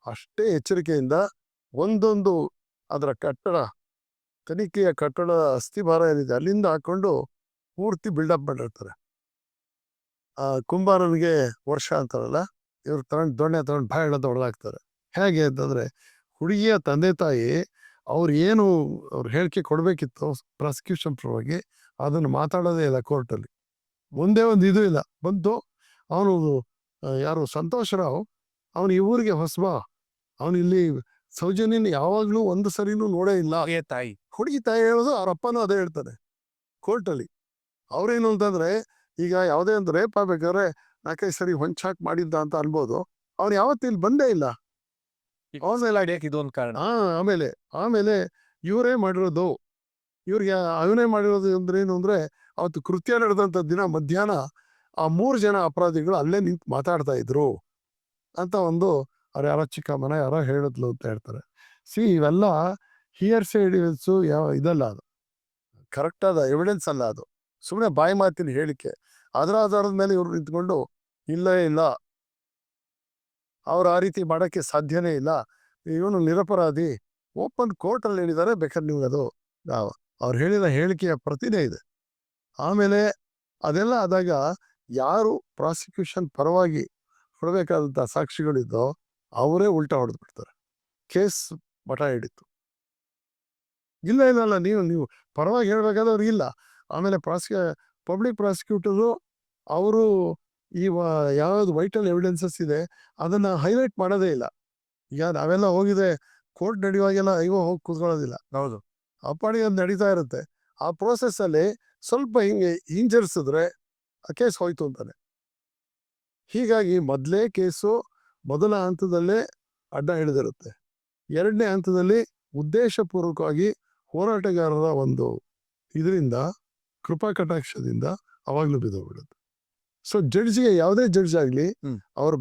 ಅಷ್ಟೇ ಎಚ್ಚರಿಕೆಯಿಂದ ಒಂದೊಂದು ಅದರ ಕಟ್ಟಡ, ತನಿಖೆಯ ಕಟ್ಟಡ ಅಸ್ಥಿಭಾರ ಏನಿದೆ ಅಲ್ಲಿಂದ ಹಾಕೊಂಡು ಪೂರ್ತಿ ಬಿಲ್ಡಪ್ ಮಾಡಿರ್ತಾರೆ. ಕುಂಬಾರನಿಗೆ ವರ್ಷ ಅಂತಾರಲ್ಲ, ಇವ್ರು ದೊಣ್ಣೆ ತಗೊಂಡು ಬಾಯಿ ಹೇಳೋದು ಹೊಡೆದಾಕ್ತಾರೆ. ಹೇಗೆ ಅಂತಂದ್ರೆ, ಹುಡುಗಿಯ ತಂದೆ ತಾಯಿ ಅವ್ರು ಏನು ಅವ್ರು ಹೇಳಿಕೆ ಕೊಡಬೇಕಿತ್ತು ಪ್ರಾಸಿಕ್ಯೂಷನ್ ಪರವಾಗಿ, ಅದನ್ನು ಮಾತಾಡೋದೇ ಇಲ್ಲ ಕೋರ್ಟಲ್ಲಿ. ಒಂದೇ ಒಂದು ಇದು ಇಲ್ಲ. ಬಂತು ಅವನು ಯಾರು ಸಂತೋಷ್ ರಾವ್, ಅವನು ಈ ಊರಿಗೆ ಹೊಸಬ, ಅವನು ಇಲ್ಲಿ ಸೌಜನ್ಯನ ಯಾವಾಗ್ಲೂ ಒಂದು ಸರಿನೂ ನೋಡೇ ಇಲ್ಲ. ಹುಡುಗಿ ತಾಯಿ ಹೇಳೋದು, ಅವ್ರ ಅಪ್ಪನೂ ಅದೇ ಹೇಳ್ತಾರೆ ಕೋರ್ಟಲ್ಲಿ. ಅವ್ರೇನು ಅಂತಂದ್ರೆ, ಈಗ ಯಾವುದೇ ಒಂದು ರೇಪ್ ಆಗ್ಬೇಕಾದ್ರೆ 4-5 ಸರಿ ಹೊಂಚಾಕ್ ಮಾಡಿದ್ದ ಅಂತ ಅನ್ಬೋದು. ಅವ್ನು ಯಾವತ್ತೂ ಇಲ್ಲಿ ಬಂದೇ ಇಲ್ಲ. ಅವನ ಮೇಲೆ ಅಡಿಯಕ್ಕೆ ಇದೊಂದು ಕಾರಣ. ಆಮೇಲೆ ಆಮೇಲೆ ಇವರೇ ಮಾಡಿರೋದು. ಇವ್ರಿಗೆ ಅವನೇ ಮಾಡಿರೋದು ಅಂದ್ರೆ ಏನು ಅಂದ್ರೆ, ಅವತ್ತು ಕೃತ್ಯ ನಡೆದಂಥ ದಿನ ಮಧ್ಯಾಹ್ನ ಆ 3 ಜನ ಅಪರಾಧಿಗಳು ಅಲ್ಲೇ ನಿಂತು ಮಾತಾಡ್ತಾ ಇದ್ರು ಅಂತ ಒಂದು ಅವ್ರು ಯಾರೋ ಚಿಕ್ಕಮ್ಮನ ಯಾರೋ ಹೇಳಿದ್ಲು ಅಂತ ಹೇಳ್ತಾರೆ. ಇವೆಲ್ಲ ಹಿಯರ್ಸೆ ಎವಿಡೆನ್ಸು ಇದಲ್ಲ, ಅದು ಕರೆಕ್ಟ್ ಆದ ಎವಿಡೆನ್ಸ್ ಅಲ್ಲ, ಅದು ಸುಮ್ಮನೆ ಬಾಯಿ ಮಾತಿನ ಹೇಳಿಕೆ. ಅದರ ಆಧಾರದ ಮೇಲೆ ಇವ್ರು ನಿಂತ್ಕೊಂಡು ಇಲ್ಲ ಅವ್ರು ಆ ರೀತಿ ಮಾಡೋಕ್ಕೆ ಸಾಧ್ಯನೇ ಇಲ್ಲ, ಇವನು ನಿರಪರಾಧಿ, ಓಪನ್ ಕೋರ್ಟಲ್ಲಿ ಹೇಳಿದ್ದಾರೆ. ಬೇಕಾದ್ರೆ ನಿಮ್ಗೆ ಅದು ಅವ್ರು ಹೇಳಿದ ಹೇಳಿಕೆಯ ಪ್ರತಿನೇ ಇದೆ. ಆಮೇಲೆ ಅದೆಲ್ಲ ಆದಾಗ ಯಾರು ಪ್ರಾಸಿಕ್ಯೂಷನ್ ಪರವಾಗಿ ಕೊಡಬೇಕಾದಂಥ ಸಾಕ್ಷಿಗಳಿದ್ದೋ ಅವರೇ ಉಲ್ಟಾ ಹೊಡೆದು ಬಿಡ್ತಾರೆ. ಕೇಸ್ ಮಠ ಹಿಡಿತು. ಇಲ್ಲ ನೀವು ಪರವಾಗಿ ಹೇಳ್ಬೇಕಾದ್ರೆ ಅವ್ರಿಗೆ ಇಲ್ಲ. ಆಮೇಲೆ ಪಬ್ಲಿಕ್ ಪ್ರಾಸಿಕ್ಯೂಟರು ಅವರು ಈ ಯಾವ್ದು ವೈಟಲ್ ಎವಿಡೆನ್ಸಸ್ ಇದೆ ಅದನ್ನ ಹೈಲೈಟ್ ಮಾಡೋದೇ ಇಲ್ಲ. ಈಗ ನಾವೆಲ್ಲ ಹೋಗಿದೆ ಕೋರ್ಟ್ ನಡೆಯುವಾಗೆಲ್ಲ ಅಯ್ಯೋ ಹೋಗಿ ಕೂತ್ಕೊಳ್ಳೋದಿಲ್ಲ. ಹೌದು. ಆ ಪಾಡಿಗೆ ಅದು ನಡೀತಾ ಇರುತ್ತೆ. ಆ ಪ್ರೋಸೆಸ್ಸಲ್ಲಿ ಸ್ವಲ್ಪ ಹಿಂಗೆ ಹಿಂಜರಿಸಿದ್ರೆ ಆ ಕೇಸ್ ಹೋಯ್ತು ಅಂತಾನೆ. ಹೀಗಾಗಿ ಮೊದಲೇ ಕೇಸು ಮೊದಲ ಹಂತದಲ್ಲೇ ಅಡ್ಡ ಹಿಡಿದಿರುತ್ತೆ. 2ನೇ ಹಂತದಲ್ಲಿ ಉದ್ದೇಶಪೂರ್ವಕವಾಗಿ ಹೋರಾಟಗಾರರ ಒಂದು ಇದರಿಂದ ಕೃಪಾ ಕಟಾಕ್ಷದಿಂದ ಅವಾಗ್ಲೂ ಬಿದ್ದೋಗ್ಬಿಡುತ್ತೆ. ಸೊ ಜಡ್ಜ್ಗೆ ಯಾವುದೇ ಜಡ್ಜ್ ಆಗಲಿ ಅವ್ರು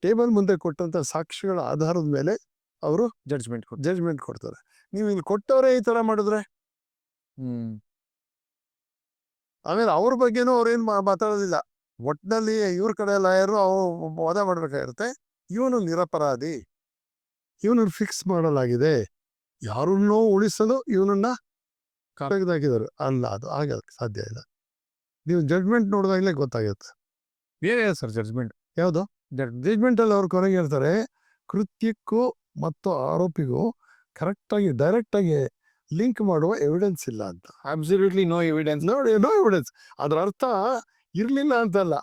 ಟೇಬಲ್ ಮುಂದೆ ಕೊಟ್ಟಂತ ಸಾಕ್ಷಿಗಳ ಆಧಾರದ ಮೇಲೆ ಅವರು ಜಡ್ಜ್ಮೆಂಟ್ ಕೊಡ್ತಾರೆ. ನೀವು ಇಲ್ಲಿ ಕೊಟ್ಟವರೇ ಈ ತರ ಮಾಡಿದ್ರೆ ಆಮೇಲೆ ಅವ್ರ ಬಗ್ಗೆನೂ ಅವ್ರೇನು ಮಾತಾಡೋದಿಲ್ಲ. ಒಟ್ಟಿನಲ್ಲಿ ಇವ್ರ ಕಡೆ ಲಾಯರು ವಾದ ಮಾಡ್ಬೇಕಾಗಿರುತ್ತೆ. ಇವನು ನಿರಪರಾಧಿ, ಇವನನ್ನು ಫಿಕ್ಸ್ ಮಾಡಲಾಗಿದೆ, ಯಾರನ್ನೋ ಉಳಿಸಲು ಇವನನ್ನ ತೆಗೆದಾಕಿದ್ದಾರೆ ಅಲ್ಲ, ಅದು ಆಗಕ್ಕೆ ಸಾಧ್ಯ ಇಲ್ಲ. ನೀವು ಜಡ್ಜ್ಮೆಂಟ್ ನೋಡಿದಾಗಲೇ ಗೊತ್ತಾಗುತ್ತೆ. ಏನಿದೆ ಸರ್ ಜಡ್ಜ್ಮೆಂಟ್? ಯಾವುದು ಜಡ್ಜ್ಮೆಂಟ್ ಅಲ್ಲಿ ಅವ್ರು ಕೊನೆಗೆ ಹೇಳ್ತಾರೆ, ಕೃತ್ಯಕ್ಕೂ ಮತ್ತು ಆರೋಪಿಗೂ ಕರೆಕ್ಟಾಗಿ ಡೈರೆಕ್ಟಾಗಿ ಲಿಂಕ್ ಮಾಡುವ ಎವಿಡೆನ್ಸ್ ಇಲ್ಲ ಅಂತ. Absolutely no evidence. ನೋಡಿ, ನೋ ಎವಿಡೆನ್ಸ್. ಅದರ ಅರ್ಥ ಇರಲಿಲ್ಲ ಅಂತಲ್ಲ,